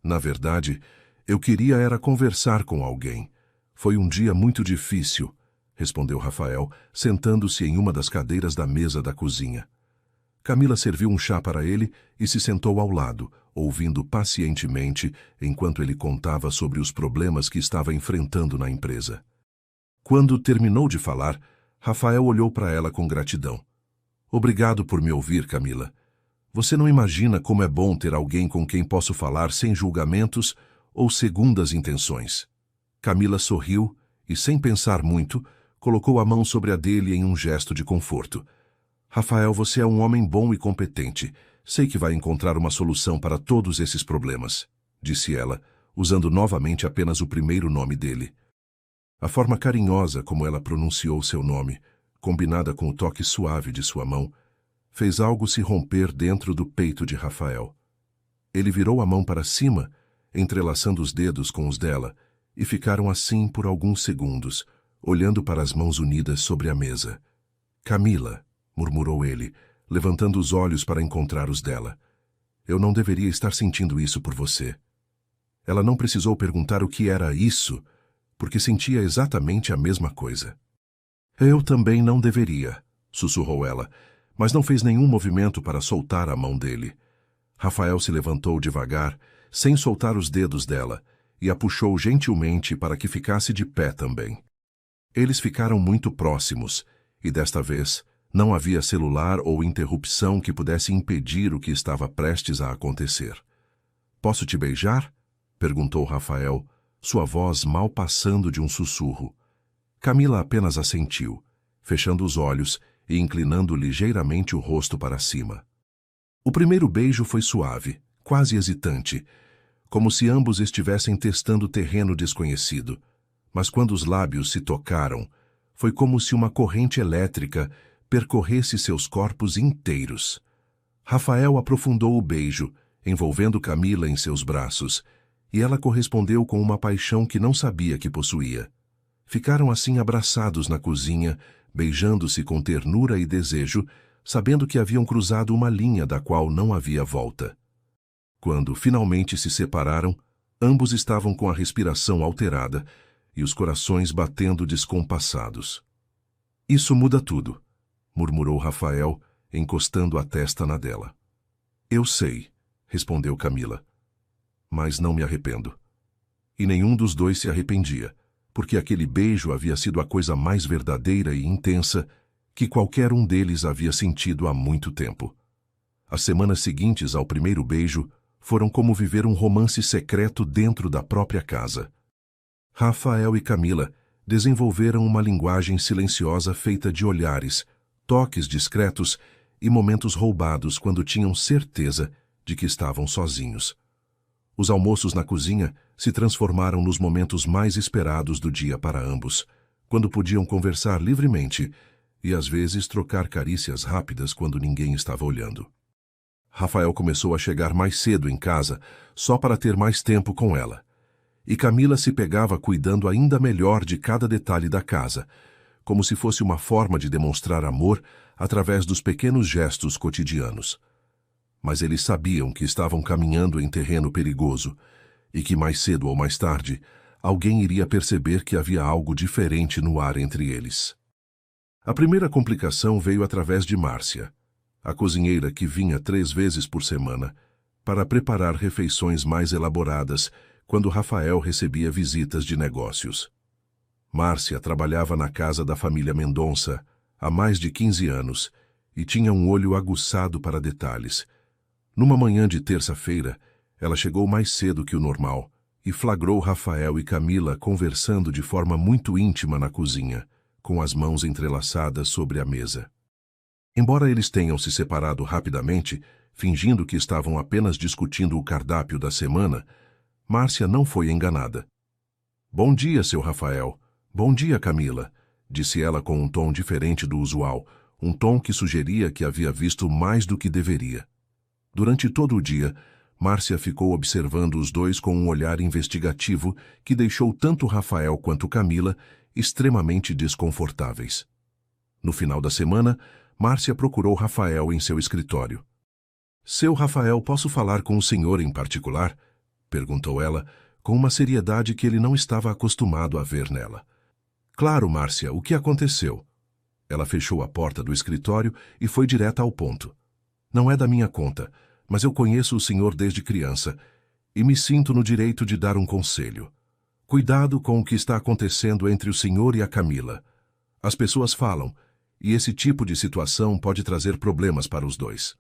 "Na verdade, eu queria era conversar com alguém. Foi um dia muito difícil", respondeu Rafael, sentando-se em uma das cadeiras da mesa da cozinha. Camila serviu um chá para ele e se sentou ao lado, ouvindo pacientemente enquanto ele contava sobre os problemas que estava enfrentando na empresa. Quando terminou de falar, Rafael olhou para ela com gratidão. Obrigado por me ouvir, Camila. Você não imagina como é bom ter alguém com quem posso falar sem julgamentos ou segundas intenções. Camila sorriu e, sem pensar muito, colocou a mão sobre a dele em um gesto de conforto. Rafael, você é um homem bom e competente. Sei que vai encontrar uma solução para todos esses problemas, disse ela, usando novamente apenas o primeiro nome dele. A forma carinhosa como ela pronunciou seu nome, combinada com o toque suave de sua mão, fez algo se romper dentro do peito de Rafael. Ele virou a mão para cima, entrelaçando os dedos com os dela, e ficaram assim por alguns segundos, olhando para as mãos unidas sobre a mesa. Camila, murmurou ele, levantando os olhos para encontrar os dela. Eu não deveria estar sentindo isso por você. Ela não precisou perguntar o que era isso, porque sentia exatamente a mesma coisa. Eu também não deveria, sussurrou ela, mas não fez nenhum movimento para soltar a mão dele. Rafael se levantou devagar, sem soltar os dedos dela, e a puxou gentilmente para que ficasse de pé também. Eles ficaram muito próximos, e desta vez não havia celular ou interrupção que pudesse impedir o que estava prestes a acontecer. Posso te beijar? Perguntou Rafael, sua voz mal passando de um sussurro. Camila apenas assentiu, fechando os olhos e inclinando ligeiramente o rosto para cima. O primeiro beijo foi suave, quase hesitante, como se ambos estivessem testando terreno desconhecido. Mas quando os lábios se tocaram, foi como se uma corrente elétrica percorresse seus corpos inteiros. Rafael aprofundou o beijo, envolvendo Camila em seus braços, e ela correspondeu com uma paixão que não sabia que possuía. Ficaram assim abraçados na cozinha, beijando-se com ternura e desejo, sabendo que haviam cruzado uma linha da qual não havia volta. Quando finalmente se separaram, ambos estavam com a respiração alterada e os corações batendo descompassados. Isso muda tudo, murmurou Rafael, encostando a testa na dela. Eu sei, respondeu Camila, mas não me arrependo. E nenhum dos dois se arrependia, porque aquele beijo havia sido a coisa mais verdadeira e intensa que qualquer um deles havia sentido há muito tempo. As semanas seguintes ao primeiro beijo foram como viver um romance secreto dentro da própria casa. Rafael e Camila desenvolveram uma linguagem silenciosa feita de olhares, toques discretos e momentos roubados quando tinham certeza de que estavam sozinhos. Os almoços na cozinha se transformaram nos momentos mais esperados do dia para ambos, quando podiam conversar livremente e às vezes trocar carícias rápidas quando ninguém estava olhando. Rafael começou a chegar mais cedo em casa, só para ter mais tempo com ela. E Camila se pegava cuidando ainda melhor de cada detalhe da casa, como se fosse uma forma de demonstrar amor através dos pequenos gestos cotidianos. Mas eles sabiam que estavam caminhando em terreno perigoso e que mais cedo ou mais tarde alguém iria perceber que havia algo diferente no ar entre eles. A primeira complicação veio através de Márcia, a cozinheira que vinha 3 vezes por semana para preparar refeições mais elaboradas quando Rafael recebia visitas de negócios. Márcia trabalhava na casa da família Mendonça há mais de 15 anos e tinha um olho aguçado para detalhes. Numa manhã de terça-feira, ela chegou mais cedo que o normal e flagrou Rafael e Camila conversando de forma muito íntima na cozinha, com as mãos entrelaçadas sobre a mesa. Embora eles tenham se separado rapidamente, fingindo que estavam apenas discutindo o cardápio da semana, Márcia não foi enganada. Bom dia, seu Rafael. Bom dia, Camila, disse ela com um tom diferente do usual, um tom que sugeria que havia visto mais do que deveria. Durante todo o dia, Márcia ficou observando os dois com um olhar investigativo que deixou tanto Rafael quanto Camila extremamente desconfortáveis. No final da semana, Márcia procurou Rafael em seu escritório. Seu Rafael, posso falar com o senhor em particular? Perguntou ela, com uma seriedade que ele não estava acostumado a ver nela. Claro, Márcia, o que aconteceu? Ela fechou a porta do escritório e foi direta ao ponto. Não é da minha conta, mas eu conheço o senhor desde criança e me sinto no direito de dar um conselho. Cuidado com o que está acontecendo entre o senhor e a Camila. As pessoas falam, e esse tipo de situação pode trazer problemas para os dois.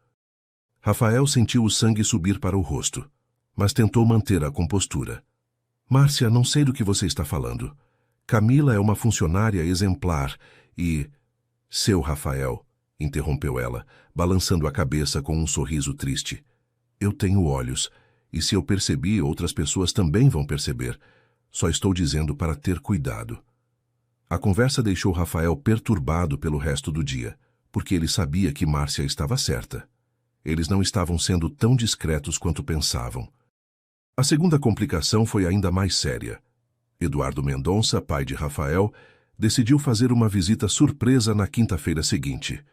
Rafael sentiu o sangue subir para o rosto, mas tentou manter a compostura. Márcia, não sei do que você está falando. Camila é uma funcionária exemplar e... Seu Rafael, interrompeu ela, balançando a cabeça com um sorriso triste. Eu tenho olhos, e se eu percebi, outras pessoas também vão perceber. Só estou dizendo para ter cuidado. A conversa deixou Rafael perturbado pelo resto do dia, porque ele sabia que Márcia estava certa. Eles não estavam sendo tão discretos quanto pensavam. A segunda complicação foi ainda mais séria. Eduardo Mendonça, pai de Rafael, decidiu fazer uma visita surpresa na quinta-feira seguinte.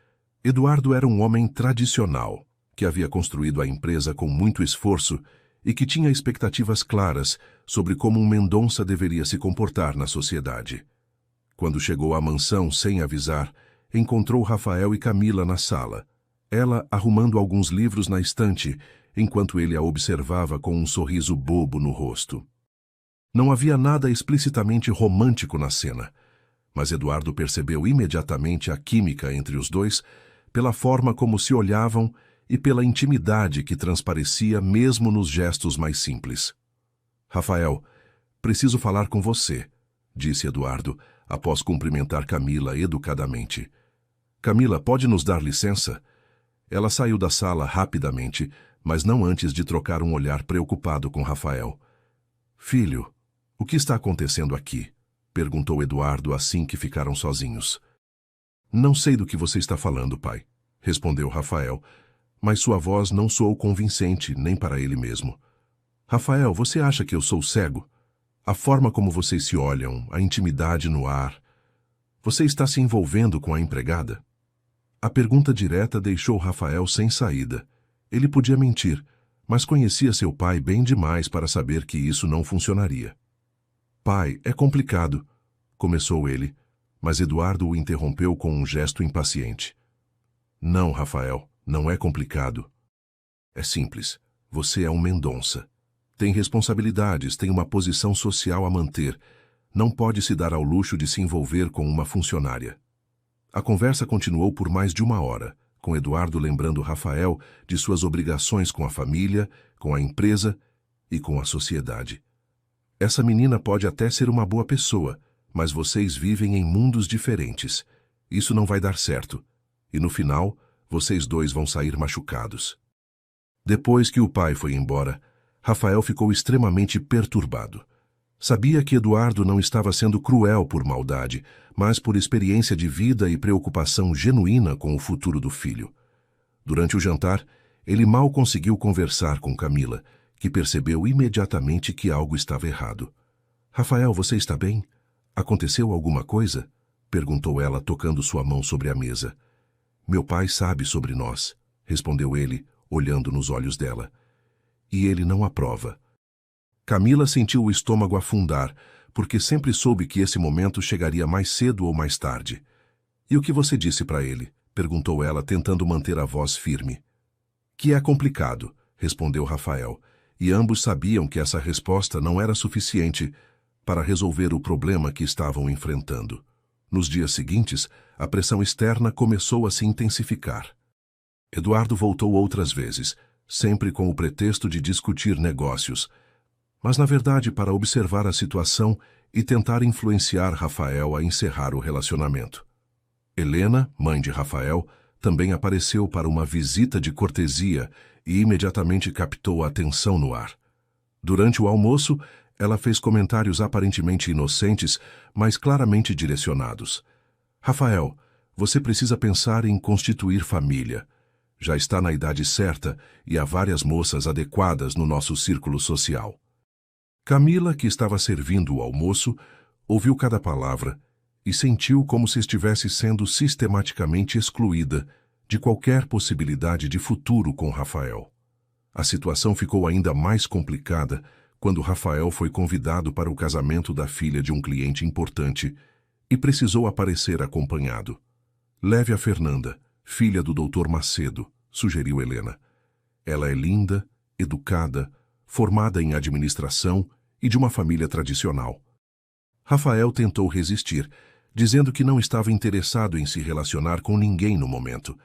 Eduardo era um homem tradicional, que havia construído a empresa com muito esforço e que tinha expectativas claras sobre como um Mendonça deveria se comportar na sociedade. Quando chegou à mansão sem avisar, encontrou Rafael e Camila na sala, ela arrumando alguns livros na estante, enquanto ele a observava com um sorriso bobo no rosto. Não havia nada explicitamente romântico na cena, mas Eduardo percebeu imediatamente a química entre os dois pela forma como se olhavam e pela intimidade que transparecia mesmo nos gestos mais simples. Rafael, preciso falar com você, disse Eduardo, após cumprimentar Camila educadamente. Camila, pode nos dar licença? Ela saiu da sala rapidamente, mas não antes de trocar um olhar preocupado com Rafael. Filho, o que está acontecendo aqui? Perguntou Eduardo assim que ficaram sozinhos. Não sei do que você está falando, pai, respondeu Rafael, mas sua voz não soou convincente nem para ele mesmo. Rafael, você acha que eu sou cego? A forma como vocês se olham, a intimidade no ar. Você está se envolvendo com a empregada? A pergunta direta deixou Rafael sem saída. Ele podia mentir, mas conhecia seu pai bem demais para saber que isso não funcionaria. Pai, é complicado, começou ele, mas Eduardo o interrompeu com um gesto impaciente. Não, Rafael, não é complicado. É simples. Você é um Mendonça. Tem responsabilidades, tem uma posição social a manter. Não pode se dar ao luxo de se envolver com uma funcionária. A conversa continuou por mais de 1 hora, com Eduardo lembrando Rafael de suas obrigações com a família, com a empresa e com a sociedade. Essa menina pode até ser uma boa pessoa, mas vocês vivem em mundos diferentes. Isso não vai dar certo. E no final, vocês dois vão sair machucados. Depois que o pai foi embora, Rafael ficou extremamente perturbado. Sabia que Eduardo não estava sendo cruel por maldade, mas por experiência de vida e preocupação genuína com o futuro do filho. Durante o jantar, ele mal conseguiu conversar com Camila, que percebeu imediatamente que algo estava errado. Rafael, você está bem? Aconteceu alguma coisa? Perguntou ela, tocando sua mão sobre a mesa. Meu pai sabe sobre nós, respondeu ele, olhando nos olhos dela. E ele não aprova. Camila sentiu o estômago afundar, porque sempre soube que esse momento chegaria mais cedo ou mais tarde. E o que você disse para ele? Perguntou ela, tentando manter a voz firme. Que é complicado, respondeu Rafael, e ambos sabiam que essa resposta não era suficiente para resolver o problema que estavam enfrentando. Nos dias seguintes, a pressão externa começou a se intensificar. Eduardo voltou outras vezes, sempre com o pretexto de discutir negócios, mas na verdade para observar a situação e tentar influenciar Rafael a encerrar o relacionamento. Helena, mãe de Rafael, também apareceu para uma visita de cortesia e imediatamente captou a atenção no ar. Durante o almoço, ela fez comentários aparentemente inocentes, mas claramente direcionados. Rafael, você precisa pensar em constituir família. Já está na idade certa e há várias moças adequadas no nosso círculo social. Camila, que estava servindo o almoço, ouviu cada palavra e sentiu como se estivesse sendo sistematicamente excluída de qualquer possibilidade de futuro com Rafael. A situação ficou ainda mais complicada quando Rafael foi convidado para o casamento da filha de um cliente importante e precisou aparecer acompanhado. Leve a Fernanda, filha do Dr. Macedo, sugeriu Helena. Ela é linda, educada, formada em administração e de uma família tradicional. Rafael tentou resistir, dizendo que não estava interessado em se relacionar com ninguém no momento,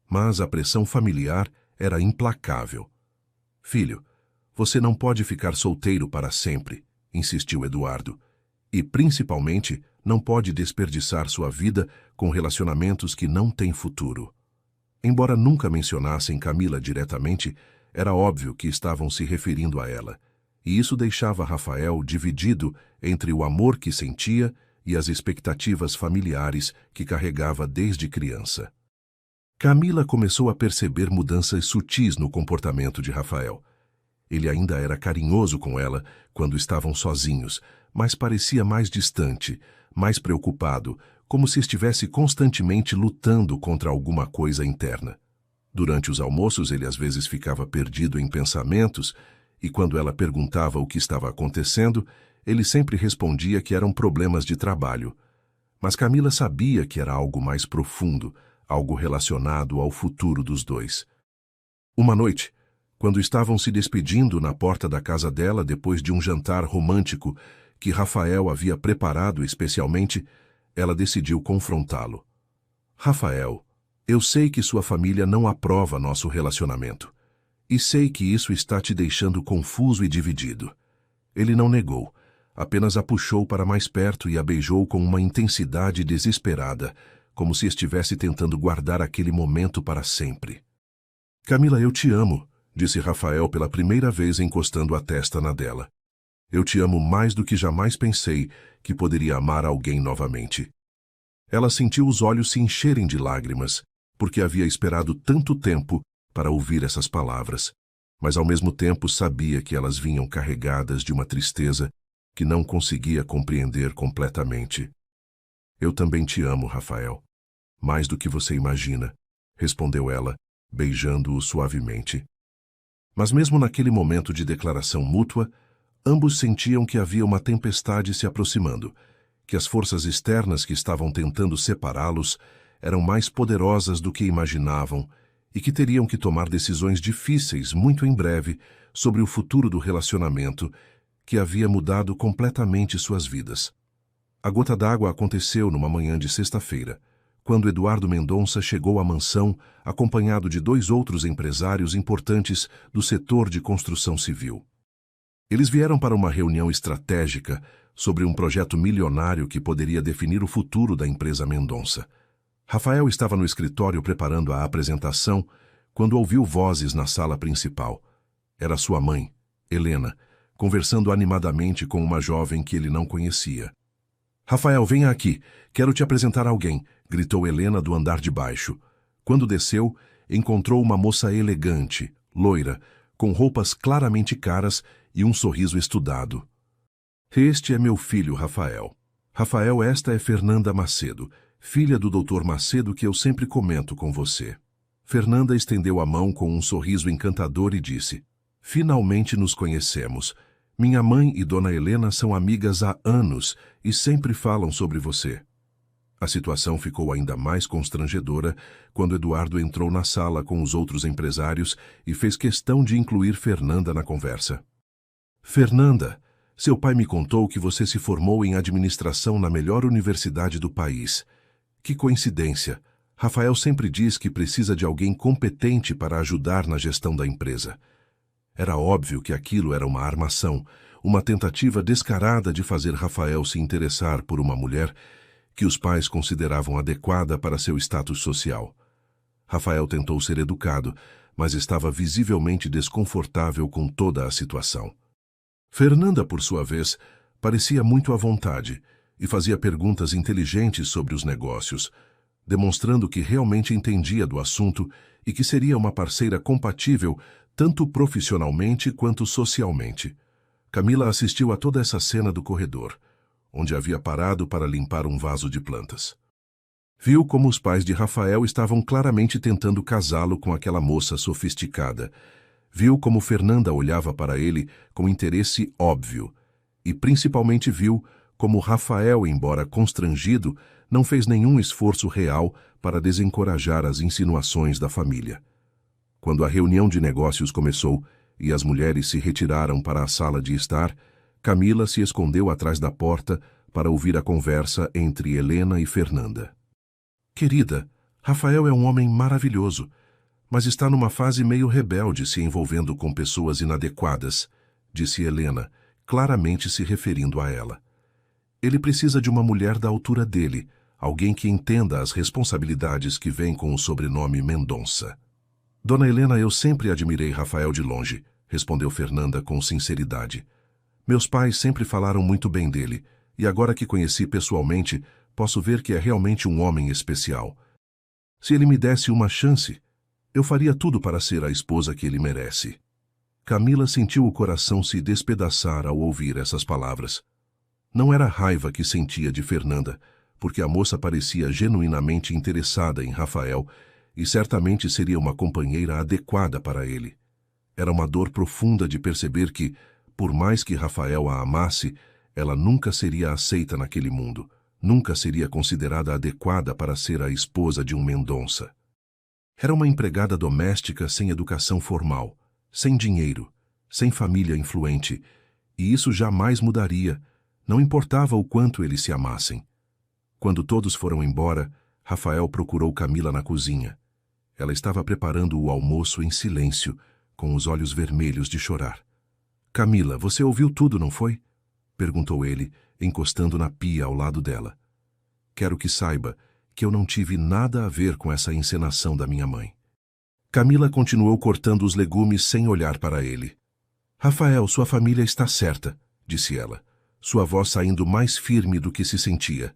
mas a pressão familiar era implacável. Filho, você não pode ficar solteiro para sempre, insistiu Eduardo, e, principalmente, não pode desperdiçar sua vida com relacionamentos que não têm futuro. Embora nunca mencionassem Camila diretamente, era óbvio que estavam se referindo a ela, e isso deixava Rafael dividido entre o amor que sentia e as expectativas familiares que carregava desde criança. Camila começou a perceber mudanças sutis no comportamento de Rafael. Ele ainda era carinhoso com ela quando estavam sozinhos, mas parecia mais distante, mais preocupado, como se estivesse constantemente lutando contra alguma coisa interna. Durante os almoços, ele às vezes ficava perdido em pensamentos, e quando ela perguntava o que estava acontecendo, ele sempre respondia que eram problemas de trabalho. Mas Camila sabia que era algo mais profundo, algo relacionado ao futuro dos dois. Uma noite, quando estavam se despedindo na porta da casa dela depois de um jantar romântico que Rafael havia preparado especialmente, ela decidiu confrontá-lo. Rafael, eu sei que sua família não aprova nosso relacionamento. E sei que isso está te deixando confuso e dividido. Ele não negou, apenas a puxou para mais perto e a beijou com uma intensidade desesperada, como se estivesse tentando guardar aquele momento para sempre. Camila, eu te amo, disse Rafael pela primeira vez encostando a testa na dela. Eu te amo mais do que jamais pensei que poderia amar alguém novamente. Ela sentiu os olhos se encherem de lágrimas, porque havia esperado tanto tempo para ouvir essas palavras, mas ao mesmo tempo sabia que elas vinham carregadas de uma tristeza que não conseguia compreender completamente. Eu também te amo, Rafael. Mais do que você imagina, respondeu ela, beijando-o suavemente. Mas mesmo naquele momento de declaração mútua, ambos sentiam que havia uma tempestade se aproximando, que as forças externas que estavam tentando separá-los eram mais poderosas do que imaginavam e que teriam que tomar decisões difíceis muito em breve sobre o futuro do relacionamento que havia mudado completamente suas vidas. A gota d'água aconteceu numa manhã de sexta-feira, quando Eduardo Mendonça chegou à mansão acompanhado de 2 outros empresários importantes do setor de construção civil. Eles vieram para uma reunião estratégica sobre um projeto milionário que poderia definir o futuro da empresa Mendonça. Rafael estava no escritório preparando a apresentação quando ouviu vozes na sala principal. Era sua mãe, Helena, conversando animadamente com uma jovem que ele não conhecia. Rafael, venha aqui, quero te apresentar alguém, gritou Helena do andar de baixo. Quando desceu, encontrou uma moça elegante, loira, com roupas claramente caras e um sorriso estudado. Este é meu filho, Rafael. Rafael, esta é Fernanda Macedo, filha do Dr. Macedo que eu sempre comento com você. Fernanda estendeu a mão com um sorriso encantador e disse: finalmente nos conhecemos. Minha mãe e Dona Helena são amigas há anos e sempre falam sobre você. A situação ficou ainda mais constrangedora quando Eduardo entrou na sala com os outros empresários e fez questão de incluir Fernanda na conversa. Fernanda, seu pai me contou que você se formou em administração na melhor universidade do país. Que coincidência! Rafael sempre diz que precisa de alguém competente para ajudar na gestão da empresa. Era óbvio que aquilo era uma armação, uma tentativa descarada de fazer Rafael se interessar por uma mulher que os pais consideravam adequada para seu status social. Rafael tentou ser educado, mas estava visivelmente desconfortável com toda a situação. Fernanda, por sua vez, parecia muito à vontade e fazia perguntas inteligentes sobre os negócios, demonstrando que realmente entendia do assunto e que seria uma parceira compatível tanto profissionalmente quanto socialmente. Camila assistiu a toda essa cena do corredor, onde havia parado para limpar um vaso de plantas. Viu como os pais de Rafael estavam claramente tentando casá-lo com aquela moça sofisticada. Viu como Fernanda olhava para ele com interesse óbvio. E principalmente viu como Rafael, embora constrangido, não fez nenhum esforço real para desencorajar as insinuações da família. Quando a reunião de negócios começou e as mulheres se retiraram para a sala de estar, Camila se escondeu atrás da porta para ouvir a conversa entre Helena e Fernanda. Querida, Rafael é um homem maravilhoso, mas está numa fase meio rebelde se envolvendo com pessoas inadequadas, disse Helena, claramente se referindo a ela. Ele precisa de uma mulher da altura dele, alguém que entenda as responsabilidades que vêm com o sobrenome Mendonça. Dona Helena, eu sempre admirei Rafael de longe, respondeu Fernanda com sinceridade. Meus pais sempre falaram muito bem dele, e agora que conheci pessoalmente, posso ver que é realmente um homem especial. Se ele me desse uma chance, eu faria tudo para ser a esposa que ele merece. Camila sentiu o coração se despedaçar ao ouvir essas palavras. Não era raiva que sentia de Fernanda, porque a moça parecia genuinamente interessada em Rafael e certamente seria uma companheira adequada para ele. Era uma dor profunda de perceber que, por mais que Rafael a amasse, ela nunca seria aceita naquele mundo, nunca seria considerada adequada para ser a esposa de um Mendonça. Era uma empregada doméstica sem educação formal, sem dinheiro, sem família influente, e isso jamais mudaria, não importava o quanto eles se amassem. Quando todos foram embora, Rafael procurou Camila na cozinha. Ela estava preparando o almoço em silêncio, com os olhos vermelhos de chorar. Camila, você ouviu tudo, não foi? Perguntou ele, encostando na pia ao lado dela. Quero que saiba que eu não tive nada a ver com essa encenação da minha mãe. Camila continuou cortando os legumes sem olhar para ele. Rafael, sua família está certa, disse ela, sua voz saindo mais firme do que se sentia.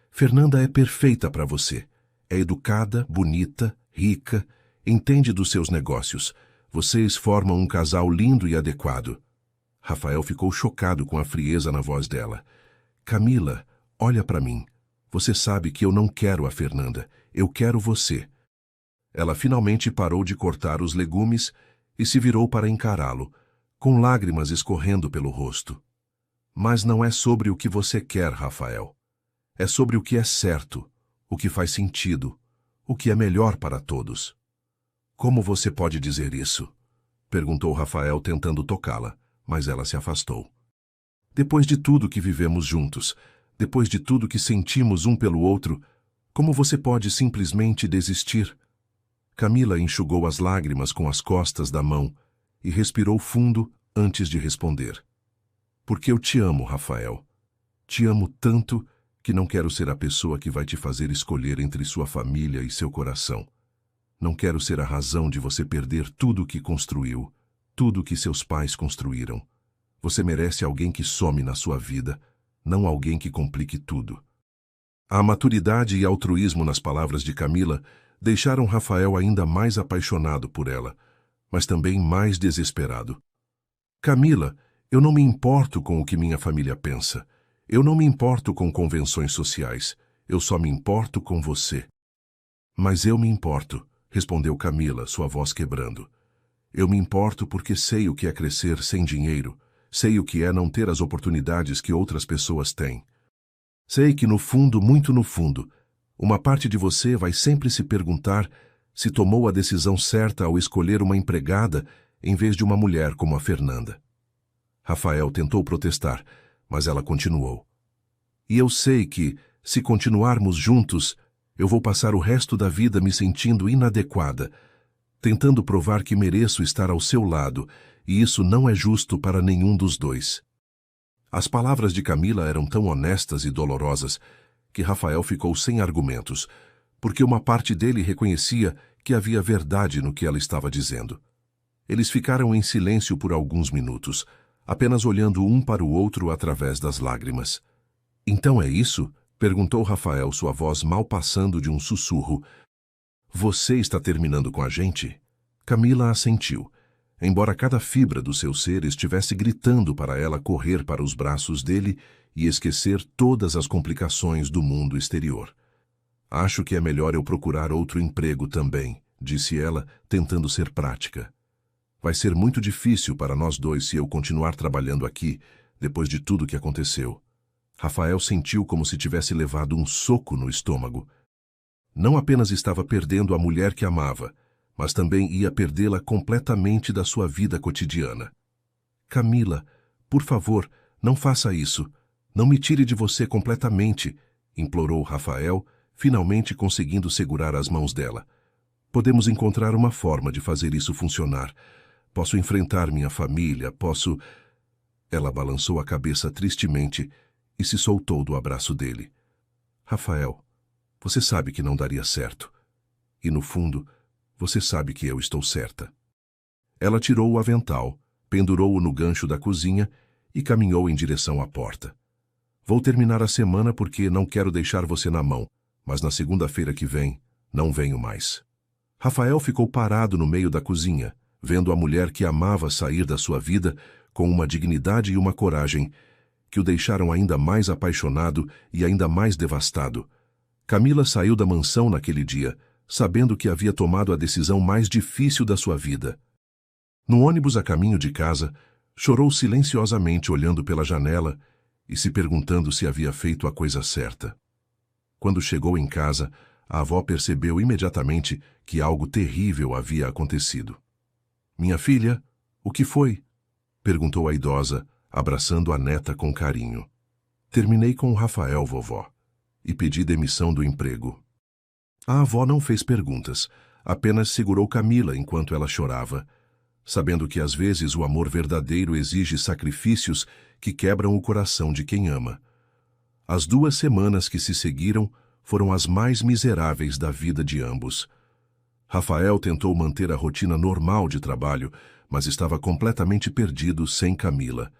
Fernanda é perfeita para você. É educada, bonita, rica, entende dos seus negócios. Vocês formam um casal lindo e adequado. Rafael ficou chocado com a frieza na voz dela. Camila, olha para mim. Você sabe que eu não quero a Fernanda. Eu quero você. Ela finalmente parou de cortar os legumes e se virou para encará-lo, com lágrimas escorrendo pelo rosto. Mas não é sobre o que você quer, Rafael. É sobre o que é certo, o que faz sentido, o que é melhor para todos. Como você pode dizer isso? Perguntou Rafael tentando tocá-la, mas ela se afastou. Depois de tudo que vivemos juntos, depois de tudo que sentimos um pelo outro, como você pode simplesmente desistir? Camila enxugou as lágrimas com as costas da mão e respirou fundo antes de responder. Porque eu te amo, Rafael. Te amo tanto que não quero ser a pessoa que vai te fazer escolher entre sua família e seu coração. Não quero ser a razão de você perder tudo o que construiu, tudo o que seus pais construíram. Você merece alguém que some na sua vida, não alguém que complique tudo. A maturidade e altruísmo nas palavras de Camila deixaram Rafael ainda mais apaixonado por ela, mas também mais desesperado. Camila, eu não me importo com o que minha família pensa. Eu não me importo com convenções sociais. Eu só me importo com você. Mas eu me importo, respondeu Camila, sua voz quebrando. Eu me importo porque sei o que é crescer sem dinheiro, sei o que é não ter as oportunidades que outras pessoas têm. Sei que no fundo, muito no fundo, uma parte de você vai sempre se perguntar se tomou a decisão certa ao escolher uma empregada em vez de uma mulher como a Fernanda. Rafael tentou protestar, mas ela continuou. E eu sei que, se continuarmos juntos, eu vou passar o resto da vida me sentindo inadequada, tentando provar que mereço estar ao seu lado, e isso não é justo para nenhum dos dois. As palavras de Camila eram tão honestas e dolorosas que Rafael ficou sem argumentos, porque uma parte dele reconhecia que havia verdade no que ela estava dizendo. Eles ficaram em silêncio por alguns minutos, apenas olhando um para o outro através das lágrimas. Então é isso? Perguntou Rafael, sua voz mal passando de um sussurro. Você está terminando com a gente? Camila assentiu, embora cada fibra do seu ser estivesse gritando para ela correr para os braços dele e esquecer todas as complicações do mundo exterior. Acho que é melhor eu procurar outro emprego também, disse ela, tentando ser prática. Vai ser muito difícil para nós dois se eu continuar trabalhando aqui, depois de tudo que aconteceu. Rafael sentiu como se tivesse levado um soco no estômago. Não apenas estava perdendo a mulher que amava, mas também ia perdê-la completamente da sua vida cotidiana. Camila, por favor, não faça isso. Não me tire de você completamente, implorou Rafael, finalmente conseguindo segurar as mãos dela. Podemos encontrar uma forma de fazer isso funcionar. Posso enfrentar minha família, posso... Ela balançou a cabeça tristemente e se soltou do abraço dele. Rafael, você sabe que não daria certo. E no fundo, você sabe que eu estou certa. Ela tirou o avental, pendurou-o no gancho da cozinha e caminhou em direção à porta. Vou terminar a semana porque não quero deixar você na mão, mas na segunda-feira que vem, não venho mais. Rafael ficou parado no meio da cozinha, vendo a mulher que amava sair da sua vida com uma dignidade e uma coragem que o deixaram ainda mais apaixonado e ainda mais devastado. Camila saiu da mansão naquele dia, sabendo que havia tomado a decisão mais difícil da sua vida. No ônibus a caminho de casa, chorou silenciosamente olhando pela janela e se perguntando se havia feito a coisa certa. Quando chegou em casa, a avó percebeu imediatamente que algo terrível havia acontecido. Minha filha, o que foi? Perguntou a idosa, abraçando a neta com carinho. Terminei com o Rafael, vovó, e pedi demissão do emprego. A avó não fez perguntas, apenas segurou Camila enquanto ela chorava, sabendo que às vezes o amor verdadeiro exige sacrifícios que quebram o coração de quem ama. As 2 semanas que se seguiram foram as mais miseráveis da vida de ambos. Rafael tentou manter a rotina normal de trabalho, mas estava completamente perdido sem Camila.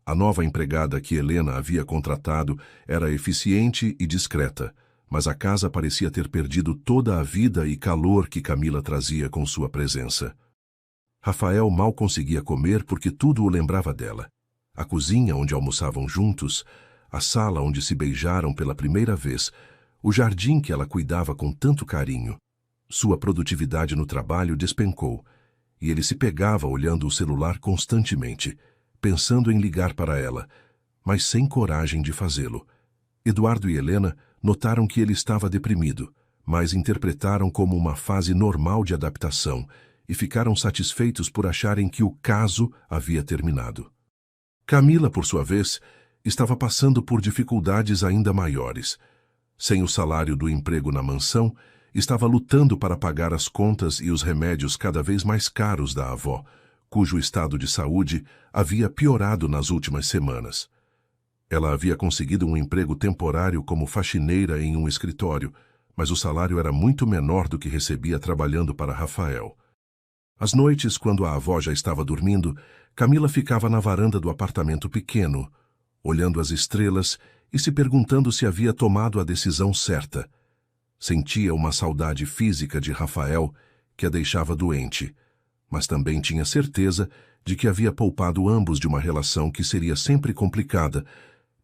A nova empregada que Helena havia contratado era eficiente e discreta, mas a casa parecia ter perdido toda a vida e calor que Camila trazia com sua presença. Rafael mal conseguia comer porque tudo o lembrava dela. A cozinha onde almoçavam juntos, a sala onde se beijaram pela primeira vez, o jardim que ela cuidava com tanto carinho. Sua produtividade no trabalho despencou, e ele se pegava olhando o celular constantemente, pensando em ligar para ela, mas sem coragem de fazê-lo. Eduardo e Helena notaram que ele estava deprimido, mas interpretaram como uma fase normal de adaptação e ficaram satisfeitos por acharem que o caso havia terminado. Camila, por sua vez, estava passando por dificuldades ainda maiores. Sem o salário do emprego na mansão, estava lutando para pagar as contas e os remédios cada vez mais caros da avó, cujo estado de saúde havia piorado nas últimas semanas. Ela havia conseguido um emprego temporário como faxineira em um escritório, mas o salário era muito menor do que recebia trabalhando para Rafael. Às noites, quando a avó já estava dormindo, Camila ficava na varanda do apartamento pequeno, olhando as estrelas e se perguntando se havia tomado a decisão certa. Sentia uma saudade física de Rafael que a deixava doente, mas também tinha certeza de que havia poupado ambos de uma relação que seria sempre complicada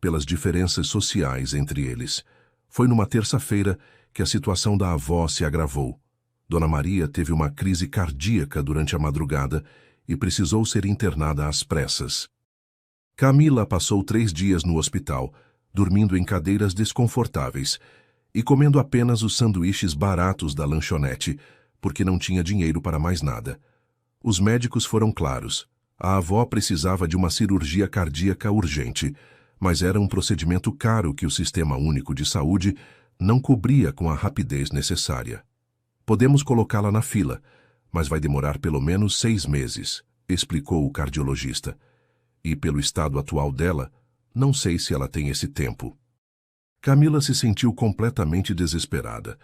pelas diferenças sociais entre eles. Foi numa terça-feira que a situação da avó se agravou. Dona Maria teve uma crise cardíaca durante a madrugada e precisou ser internada às pressas. Camila passou 3 dias no hospital, dormindo em cadeiras desconfortáveis e comendo apenas os sanduíches baratos da lanchonete, porque não tinha dinheiro para mais nada. Os médicos foram claros. A avó precisava de uma cirurgia cardíaca urgente, mas era um procedimento caro que o Sistema Único de Saúde não cobria com a rapidez necessária. Podemos colocá-la na fila, mas vai demorar pelo menos 6 meses, explicou o cardiologista. E pelo estado atual dela, não sei se ela tem esse tempo. Camila se sentiu completamente desesperada,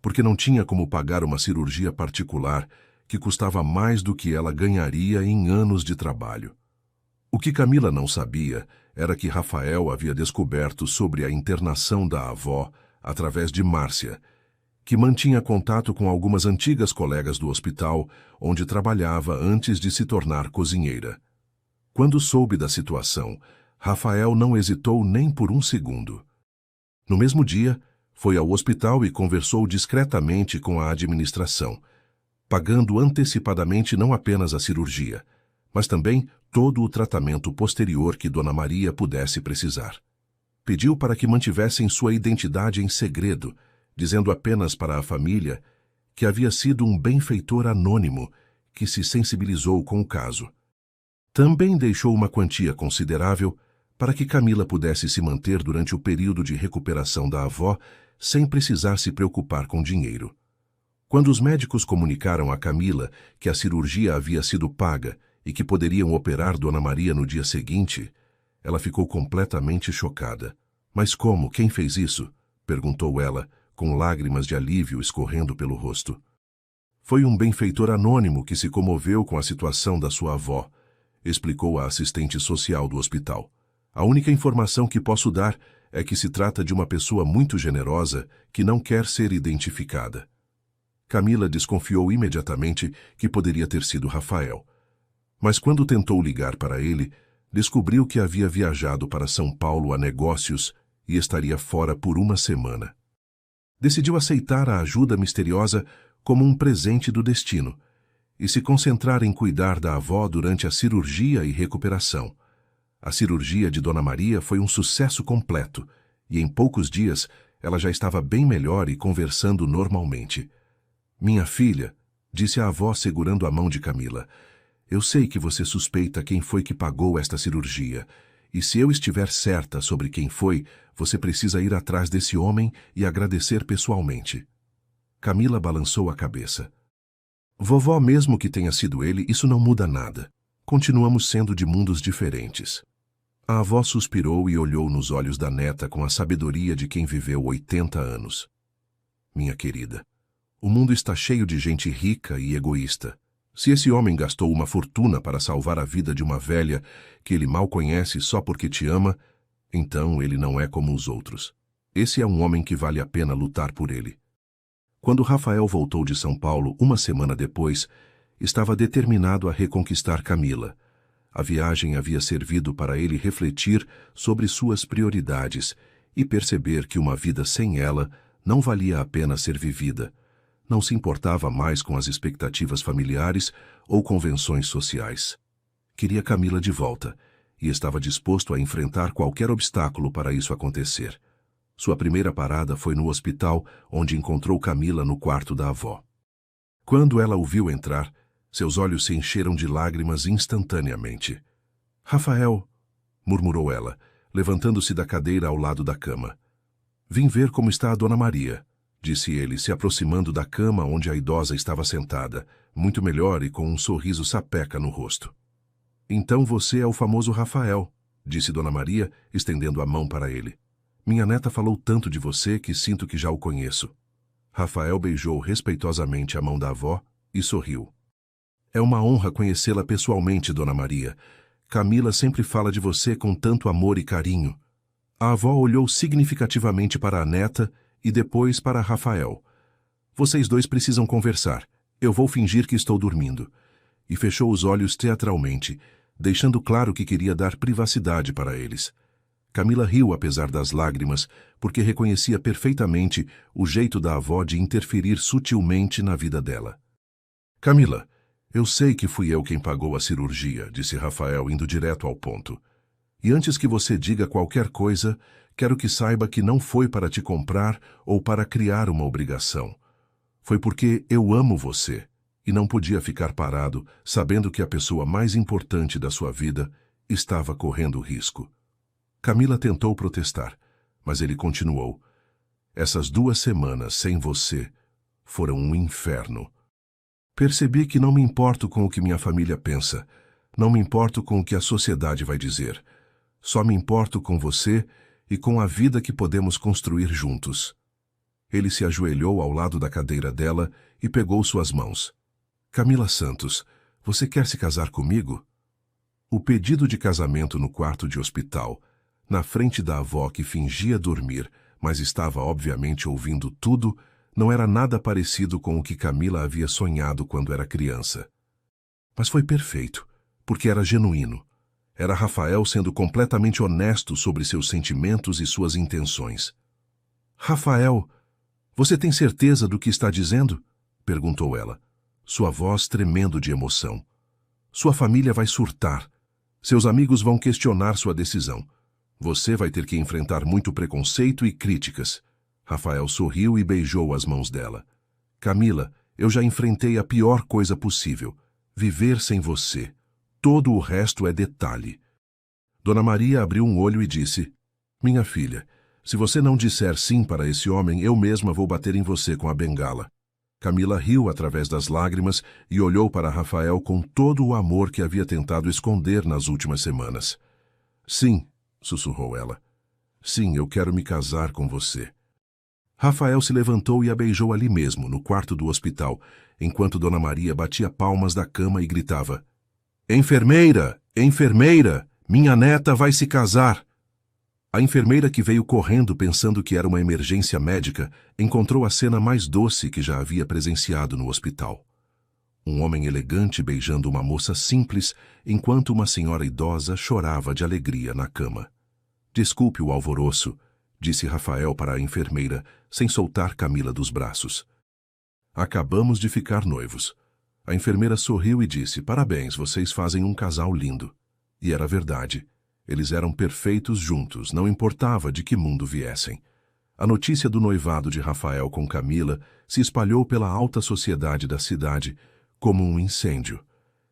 porque não tinha como pagar uma cirurgia particular que custava mais do que ela ganharia em anos de trabalho. O que Camila não sabia era que Rafael havia descoberto sobre a internação da avó através de Márcia, que mantinha contato com algumas antigas colegas do hospital onde trabalhava antes de se tornar cozinheira. Quando soube da situação, Rafael não hesitou nem por um segundo. No mesmo dia, foi ao hospital e conversou discretamente com a administração, pagando antecipadamente não apenas a cirurgia, mas também todo o tratamento posterior que Dona Maria pudesse precisar. Pediu para que mantivessem sua identidade em segredo, dizendo apenas para a família que havia sido um benfeitor anônimo que se sensibilizou com o caso. Também deixou uma quantia considerável para que Camila pudesse se manter durante o período de recuperação da avó sem precisar se preocupar com dinheiro. Quando os médicos comunicaram a Camila que a cirurgia havia sido paga e que poderiam operar Dona Maria no dia seguinte, ela ficou completamente chocada. Mas como? Quem fez isso? Perguntou ela, com lágrimas de alívio escorrendo pelo rosto. Foi um benfeitor anônimo que se comoveu com a situação da sua avó, explicou a assistente social do hospital. A única informação que posso dar é que se trata de uma pessoa muito generosa que não quer ser identificada. Camila desconfiou imediatamente que poderia ter sido Rafael. Mas quando tentou ligar para ele, descobriu que havia viajado para São Paulo a negócios e estaria fora por uma semana. Decidiu aceitar a ajuda misteriosa como um presente do destino e se concentrar em cuidar da avó durante a cirurgia e recuperação. A cirurgia de Dona Maria foi um sucesso completo e em poucos dias ela já estava bem melhor e conversando normalmente. Minha filha, disse a avó segurando a mão de Camila, eu sei que você suspeita quem foi que pagou esta cirurgia, e se eu estiver certa sobre quem foi, você precisa ir atrás desse homem e agradecer pessoalmente. Camila balançou a cabeça. Vovó, mesmo que tenha sido ele, isso não muda nada. Continuamos sendo de mundos diferentes. A avó suspirou e olhou nos olhos da neta com a sabedoria de quem viveu 80 anos. Minha querida, o mundo está cheio de gente rica e egoísta. Se esse homem gastou uma fortuna para salvar a vida de uma velha que ele mal conhece só porque te ama, então ele não é como os outros. Esse é um homem que vale a pena lutar por ele. Quando Rafael voltou de São Paulo uma semana depois, estava determinado a reconquistar Camila. A viagem havia servido para ele refletir sobre suas prioridades e perceber que uma vida sem ela não valia a pena ser vivida. Não se importava mais com as expectativas familiares ou convenções sociais. Queria Camila de volta e estava disposto a enfrentar qualquer obstáculo para isso acontecer. Sua primeira parada foi no hospital, onde encontrou Camila no quarto da avó. Quando ela o viu entrar, seus olhos se encheram de lágrimas instantaneamente. Rafael, murmurou ela, levantando-se da cadeira ao lado da cama. Vim ver como está a Dona Maria, disse ele, se aproximando da cama onde a idosa estava sentada, muito melhor e com um sorriso sapeca no rosto. Então você é o famoso Rafael, disse Dona Maria, estendendo a mão para ele. Minha neta falou tanto de você que sinto que já o conheço. Rafael beijou respeitosamente a mão da avó e sorriu. É uma honra conhecê-la pessoalmente, Dona Maria. Camila sempre fala de você com tanto amor e carinho. A avó olhou significativamente para a neta e depois para Rafael. Vocês dois precisam conversar. Eu vou fingir que estou dormindo. E fechou os olhos teatralmente, deixando claro que queria dar privacidade para eles. Camila riu apesar das lágrimas, porque reconhecia perfeitamente o jeito da avó de interferir sutilmente na vida dela. Camila, eu sei que fui eu quem pagou a cirurgia, disse Rafael, indo direto ao ponto. E antes que você diga qualquer coisa, quero que saiba que não foi para te comprar ou para criar uma obrigação. Foi porque eu amo você e não podia ficar parado sabendo que a pessoa mais importante da sua vida estava correndo risco. Camila tentou protestar, mas ele continuou. Essas 2 semanas sem você foram um inferno. Percebi que não me importo com o que minha família pensa, não me importo com o que a sociedade vai dizer. Só me importo com você e com a vida que podemos construir juntos. Ele se ajoelhou ao lado da cadeira dela e pegou suas mãos. Camila Santos, você quer se casar comigo? O pedido de casamento no quarto de hospital, na frente da avó que fingia dormir, mas estava obviamente ouvindo tudo, não era nada parecido com o que Camila havia sonhado quando era criança. Mas foi perfeito, porque era genuíno. Era Rafael sendo completamente honesto sobre seus sentimentos e suas intenções. Rafael, você tem certeza do que está dizendo? Perguntou ela, sua voz tremendo de emoção. Sua família vai surtar. Seus amigos vão questionar sua decisão. Você vai ter que enfrentar muito preconceito e críticas. Rafael sorriu e beijou as mãos dela. Camila, Eu já enfrentei a pior coisa possível, viver sem você. Todo o resto é detalhe. Dona Maria abriu um olho e disse: minha filha, se você não disser sim para esse homem, eu mesma vou bater em você com a bengala. Camila riu através das lágrimas e olhou para Rafael com todo o amor que havia tentado esconder nas últimas semanas. Sim, sussurrou ela. Sim, eu quero me casar com você. Rafael se levantou e a beijou ali mesmo, no quarto do hospital, enquanto Dona Maria batia palmas da cama e gritava: enfermeira! Enfermeira! Minha neta vai se casar! A enfermeira, que veio correndo pensando que era uma emergência médica, encontrou a cena mais doce que já havia presenciado no hospital. Um homem elegante beijando uma moça simples, enquanto uma senhora idosa chorava de alegria na cama. Desculpe o alvoroço, disse Rafael para a enfermeira, sem soltar Camila dos braços. Acabamos de ficar noivos. A enfermeira sorriu e disse: parabéns, vocês fazem um casal lindo. E era verdade. Eles eram perfeitos juntos, não importava de que mundo viessem. A notícia do noivado de Rafael com Camila se espalhou pela alta sociedade da cidade como um incêndio.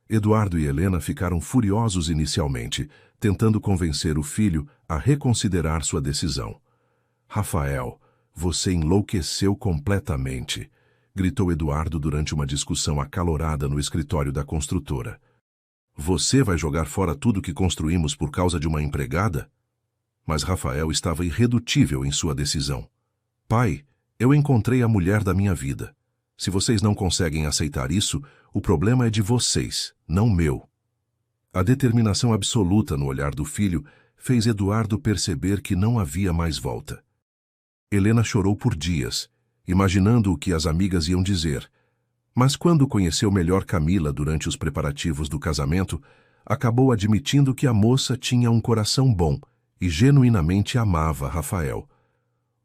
Eduardo e Helena ficaram furiosos inicialmente, tentando convencer o filho a reconsiderar sua decisão. Rafael, você enlouqueceu completamente, gritou Eduardo durante uma discussão acalorada no escritório da construtora. Você vai jogar fora tudo que construímos por causa de uma empregada? Mas Rafael estava irredutível em sua decisão. Pai, eu encontrei a mulher da minha vida. Se vocês não conseguem aceitar isso, o problema é de vocês, não meu. A determinação absoluta no olhar do filho fez Eduardo perceber que não havia mais volta. Helena chorou por dias, imaginando o que as amigas iam dizer. Mas quando conheceu melhor Camila durante os preparativos do casamento, acabou admitindo que a moça tinha um coração bom e genuinamente amava Rafael.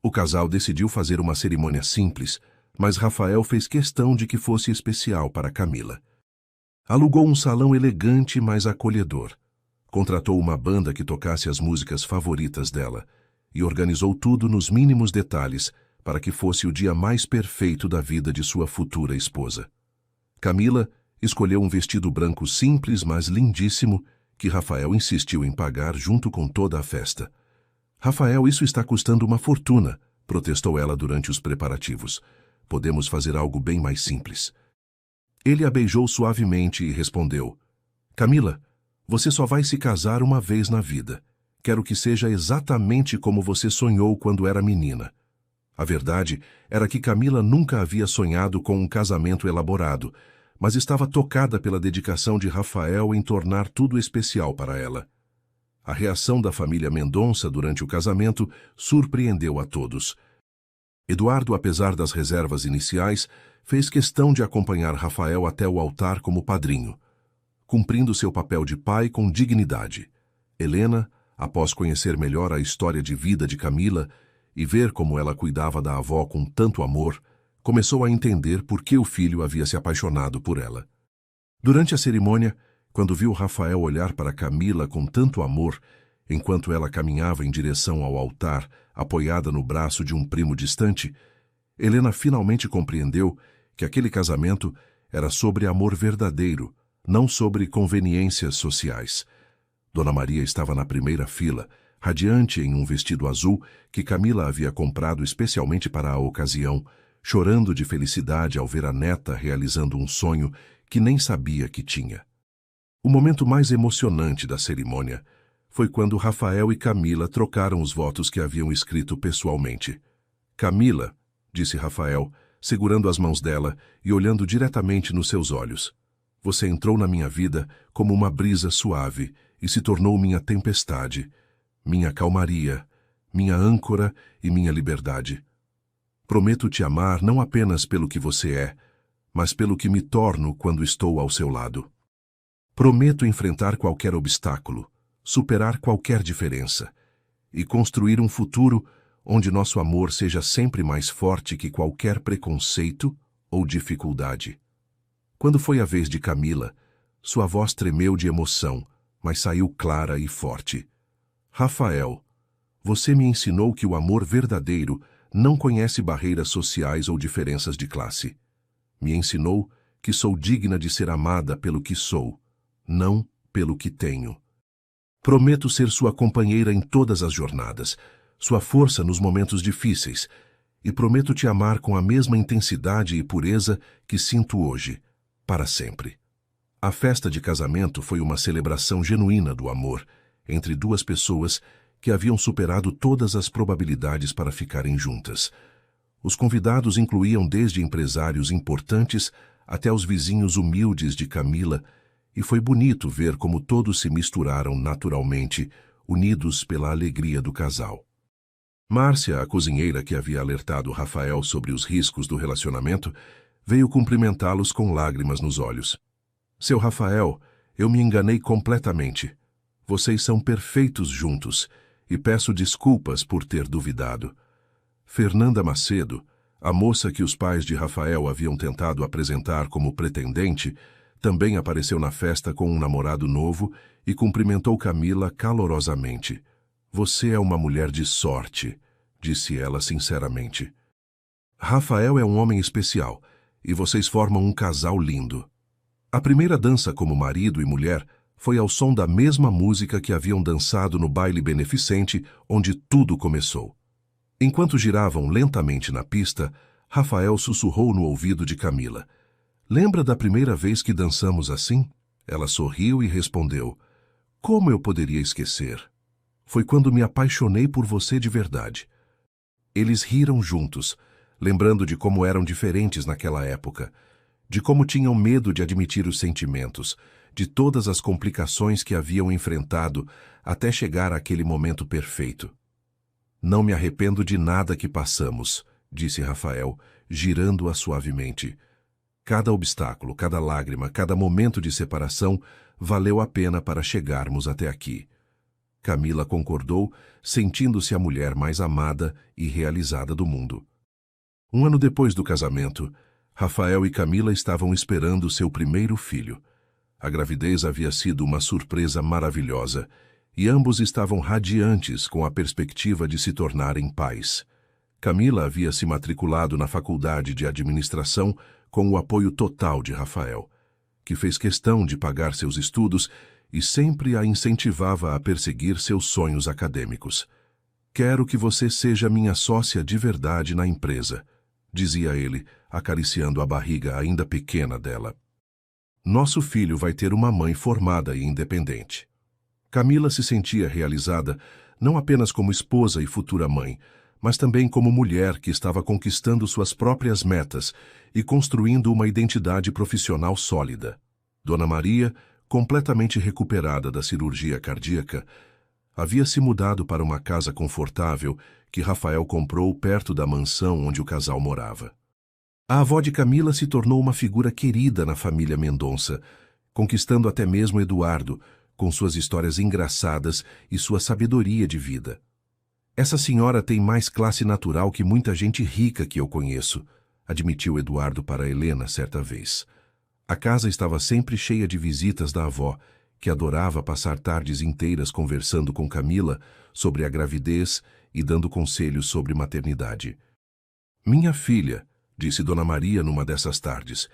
O casal decidiu fazer uma cerimônia simples, mas Rafael fez questão de que fosse especial para Camila. Alugou um salão elegante, mas acolhedor. Contratou uma banda que tocasse as músicas favoritas dela e organizou tudo nos mínimos detalhes para que fosse o dia mais perfeito da vida de sua futura esposa. Camila escolheu um vestido branco simples, mas lindíssimo, que Rafael insistiu em pagar junto com toda a festa. Rafael, isso está custando uma fortuna, protestou ela durante os preparativos. Podemos fazer algo bem mais simples. Ele a beijou suavemente e respondeu: Camila, você só vai se casar uma vez na vida. Quero que seja exatamente como você sonhou quando era menina. A verdade era que Camila nunca havia sonhado com um casamento elaborado, mas estava tocada pela dedicação de Rafael em tornar tudo especial para ela. A reação da família Mendonça durante o casamento surpreendeu a todos. Eduardo, apesar das reservas iniciais, fez questão de acompanhar Rafael até o altar como padrinho, cumprindo seu papel de pai com dignidade. Helena, após conhecer melhor a história de vida de Camila e ver como ela cuidava da avó com tanto amor, começou a entender por que o filho havia se apaixonado por ela. Durante a cerimônia, quando viu Rafael olhar para Camila com tanto amor, enquanto ela caminhava em direção ao altar, apoiada no braço de um primo distante, Helena finalmente compreendeu que aquele casamento era sobre amor verdadeiro, não sobre conveniências sociais. Dona Maria estava na primeira fila, radiante em um vestido azul que Camila havia comprado especialmente para a ocasião, chorando de felicidade ao ver a neta realizando um sonho que nem sabia que tinha. O momento mais emocionante da cerimônia foi quando Rafael e Camila trocaram os votos que haviam escrito pessoalmente. Camila, disse Rafael, segurando as mãos dela e olhando diretamente nos seus olhos. Você entrou na minha vida como uma brisa suave e se tornou minha tempestade, minha calmaria, minha âncora e minha liberdade. Prometo te amar não apenas pelo que você é, mas pelo que me torno quando estou ao seu lado. Prometo enfrentar qualquer obstáculo, superar qualquer diferença e construir um futuro onde nosso amor seja sempre mais forte que qualquer preconceito ou dificuldade. Quando foi a vez de Camila, sua voz tremeu de emoção, mas saiu clara e forte. Rafael, você me ensinou que o amor verdadeiro não conhece barreiras sociais ou diferenças de classe. Me ensinou que sou digna de ser amada pelo que sou, não pelo que tenho. Prometo ser sua companheira em todas as jornadas, sua força nos momentos difíceis, e prometo te amar com a mesma intensidade e pureza que sinto hoje, para sempre. A festa de casamento foi uma celebração genuína do amor entre duas pessoas que haviam superado todas as probabilidades para ficarem juntas. Os convidados incluíam desde empresários importantes até os vizinhos humildes de Camila, e foi bonito ver como todos se misturaram naturalmente, unidos pela alegria do casal. Márcia, a cozinheira que havia alertado Rafael sobre os riscos do relacionamento, veio cumprimentá-los com lágrimas nos olhos. Seu Rafael, eu me enganei completamente. Vocês são perfeitos juntos, e peço desculpas por ter duvidado. Fernanda Macedo, a moça que os pais de Rafael haviam tentado apresentar como pretendente, também apareceu na festa com um namorado novo e cumprimentou Camila calorosamente. Você é uma mulher de sorte, disse ela sinceramente. Rafael é um homem especial, e vocês formam um casal lindo. A primeira dança como marido e mulher foi ao som da mesma música que haviam dançado no baile beneficente onde tudo começou. Enquanto giravam lentamente na pista, Rafael sussurrou no ouvido de Camila. Lembra da primeira vez que dançamos assim? Ela sorriu e respondeu. Como eu poderia esquecer? Foi quando me apaixonei por você de verdade. Eles riram juntos, lembrando de como eram diferentes naquela época, de como tinham medo de admitir os sentimentos, de todas as complicações que haviam enfrentado até chegar àquele momento perfeito. Não me arrependo de nada que passamos, disse Rafael, girando-a suavemente. Cada obstáculo, cada lágrima, cada momento de separação valeu a pena para chegarmos até aqui. Camila concordou, sentindo-se a mulher mais amada e realizada do mundo. Um ano depois do casamento, Rafael e Camila estavam esperando seu primeiro filho. A gravidez havia sido uma surpresa maravilhosa, e ambos estavam radiantes com a perspectiva de se tornarem pais. Camila havia se matriculado na faculdade de administração com o apoio total de Rafael, que fez questão de pagar seus estudos e sempre a incentivava a perseguir seus sonhos acadêmicos. Quero que você seja minha sócia de verdade na empresa, dizia ele, acariciando a barriga ainda pequena dela. Nosso filho vai ter uma mãe formada e independente. Camila se sentia realizada não apenas como esposa e futura mãe, mas também como mulher que estava conquistando suas próprias metas e construindo uma identidade profissional sólida. Dona Maria, completamente recuperada da cirurgia cardíaca, havia se mudado para uma casa confortável que Rafael comprou perto da mansão onde o casal morava. A avó de Camila se tornou uma figura querida na família Mendonça, conquistando até mesmo Eduardo, com suas histórias engraçadas e sua sabedoria de vida. Essa senhora tem mais classe natural que muita gente rica que eu conheço, admitiu Eduardo para Helena certa vez. A casa estava sempre cheia de visitas da avó, que adorava passar tardes inteiras conversando com Camila sobre a gravidez e dando conselhos sobre maternidade. Minha filha, disse Dona Maria numa dessas tardes,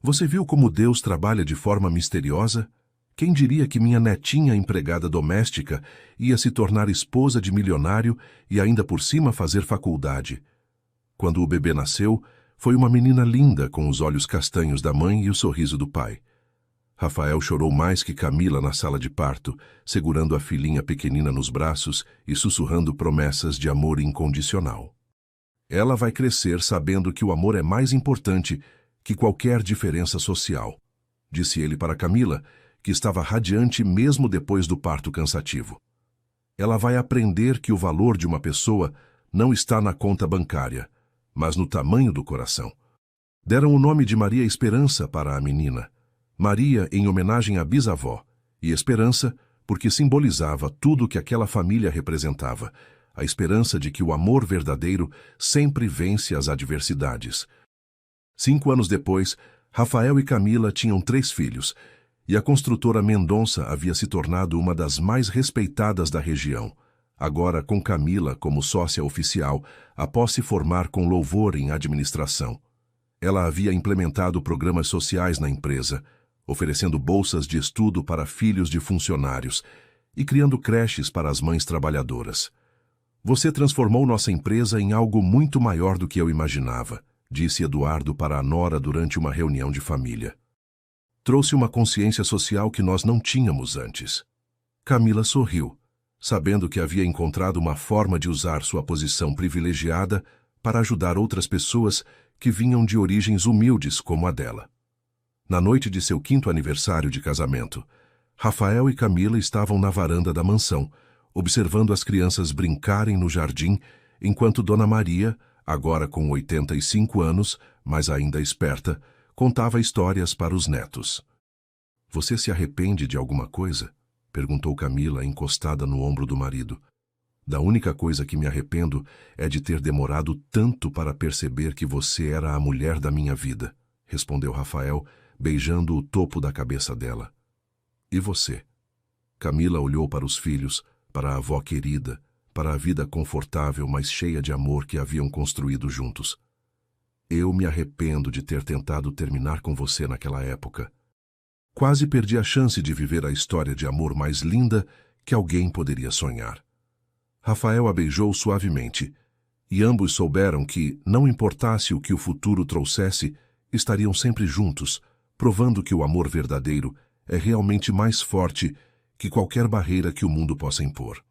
você viu como Deus trabalha de forma misteriosa? Quem diria que minha netinha empregada doméstica ia se tornar esposa de milionário e ainda por cima fazer faculdade? Quando o bebê nasceu, foi uma menina linda com os olhos castanhos da mãe e o sorriso do pai. Rafael chorou mais que Camila na sala de parto, segurando a filhinha pequenina nos braços e sussurrando promessas de amor incondicional. Ela vai crescer sabendo que o amor é mais importante que qualquer diferença social, disse ele para Camila, que estava radiante mesmo depois do parto cansativo. Ela vai aprender que o valor de uma pessoa não está na conta bancária, mas no tamanho do coração. Deram o nome de Maria Esperança para a menina. Maria em homenagem à bisavó, e Esperança porque simbolizava tudo o que aquela família representava, a esperança de que o amor verdadeiro sempre vence as adversidades. 5 anos depois, Rafael e Camila tinham 3 filhos, e a construtora Mendonça havia se tornado uma das mais respeitadas da região, agora com Camila como sócia oficial, após se formar com louvor em administração. Ela havia implementado programas sociais na empresa, oferecendo bolsas de estudo para filhos de funcionários e criando creches para as mães trabalhadoras. Você transformou nossa empresa em algo muito maior do que eu imaginava, disse Eduardo para a nora durante uma reunião de família. Trouxe uma consciência social que nós não tínhamos antes. Camila sorriu, sabendo que havia encontrado uma forma de usar sua posição privilegiada para ajudar outras pessoas que vinham de origens humildes como a dela. Na noite de seu 5º aniversário de casamento, Rafael e Camila estavam na varanda da mansão, observando as crianças brincarem no jardim, enquanto Dona Maria, agora com 85 anos, mas ainda esperta, contava histórias para os netos. "Você se arrepende de alguma coisa?" perguntou Camila, encostada no ombro do marido. "Da única coisa que me arrependo é de ter demorado tanto para perceber que você era a mulher da minha vida", respondeu Rafael, beijando o topo da cabeça dela. "E você?" Camila olhou para os filhos, para a avó querida, para a vida confortável, mas cheia de amor que haviam construído juntos. "Eu me arrependo de ter tentado terminar com você naquela época. Quase perdi a chance de viver a história de amor mais linda que alguém poderia sonhar." Rafael a beijou suavemente, e ambos souberam que, não importasse o que o futuro trouxesse, estariam sempre juntos, provando que o amor verdadeiro é realmente mais forte que qualquer barreira que o mundo possa impor.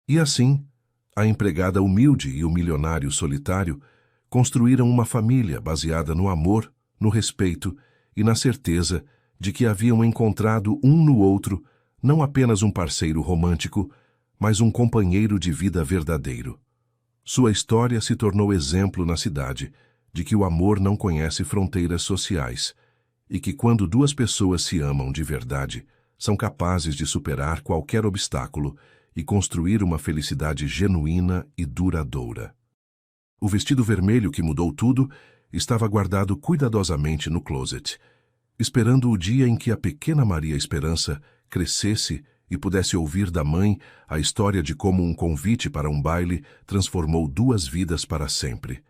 E assim, a empregada humilde e o milionário solitário construíram uma família baseada no amor, no respeito e na certeza de que haviam encontrado um no outro não apenas um parceiro romântico, mas um companheiro de vida verdadeiro. Sua história se tornou exemplo na cidade de que o amor não conhece fronteiras sociais e que quando duas pessoas se amam de verdade, são capazes de superar qualquer obstáculo e construir uma felicidade genuína e duradoura. O vestido vermelho que mudou tudo estava guardado cuidadosamente no closet, esperando o dia em que a pequena Maria Esperança crescesse e pudesse ouvir da mãe a história de como um convite para um baile transformou duas vidas para sempre.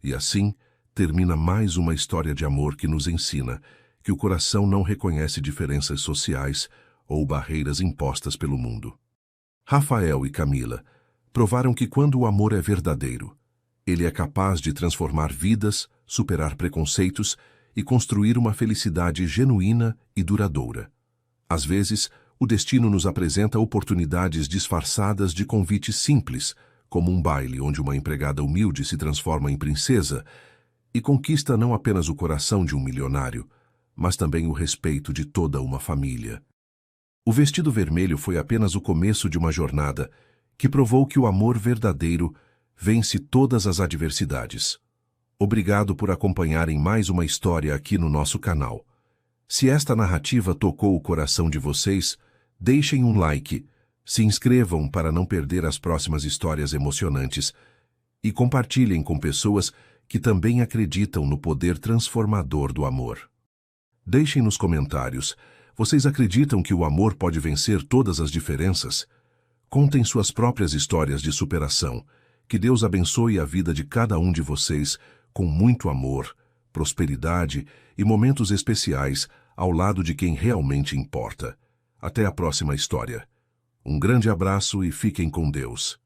E assim termina mais uma história de amor que nos ensina que o coração não reconhece diferenças sociais ou barreiras impostas pelo mundo. Rafael e Camila provaram que quando o amor é verdadeiro, ele é capaz de transformar vidas, superar preconceitos e construir uma felicidade genuína e duradoura. Às vezes, o destino nos apresenta oportunidades disfarçadas de convites simples, como um baile onde uma empregada humilde se transforma em princesa e conquista não apenas o coração de um milionário, mas também o respeito de toda uma família. O vestido vermelho foi apenas o começo de uma jornada que provou que o amor verdadeiro vence todas as adversidades. Obrigado por acompanharem mais uma história aqui no nosso canal. Se esta narrativa tocou o coração de vocês, deixem um like, se inscrevam para não perder as próximas histórias emocionantes e compartilhem com pessoas que também acreditam no poder transformador do amor. Deixem nos comentários, vocês acreditam que o amor pode vencer todas as diferenças? Contem suas próprias histórias de superação. Que Deus abençoe a vida de cada um de vocês com muito amor, prosperidade e momentos especiais ao lado de quem realmente importa. Até a próxima história. Um grande abraço e fiquem com Deus.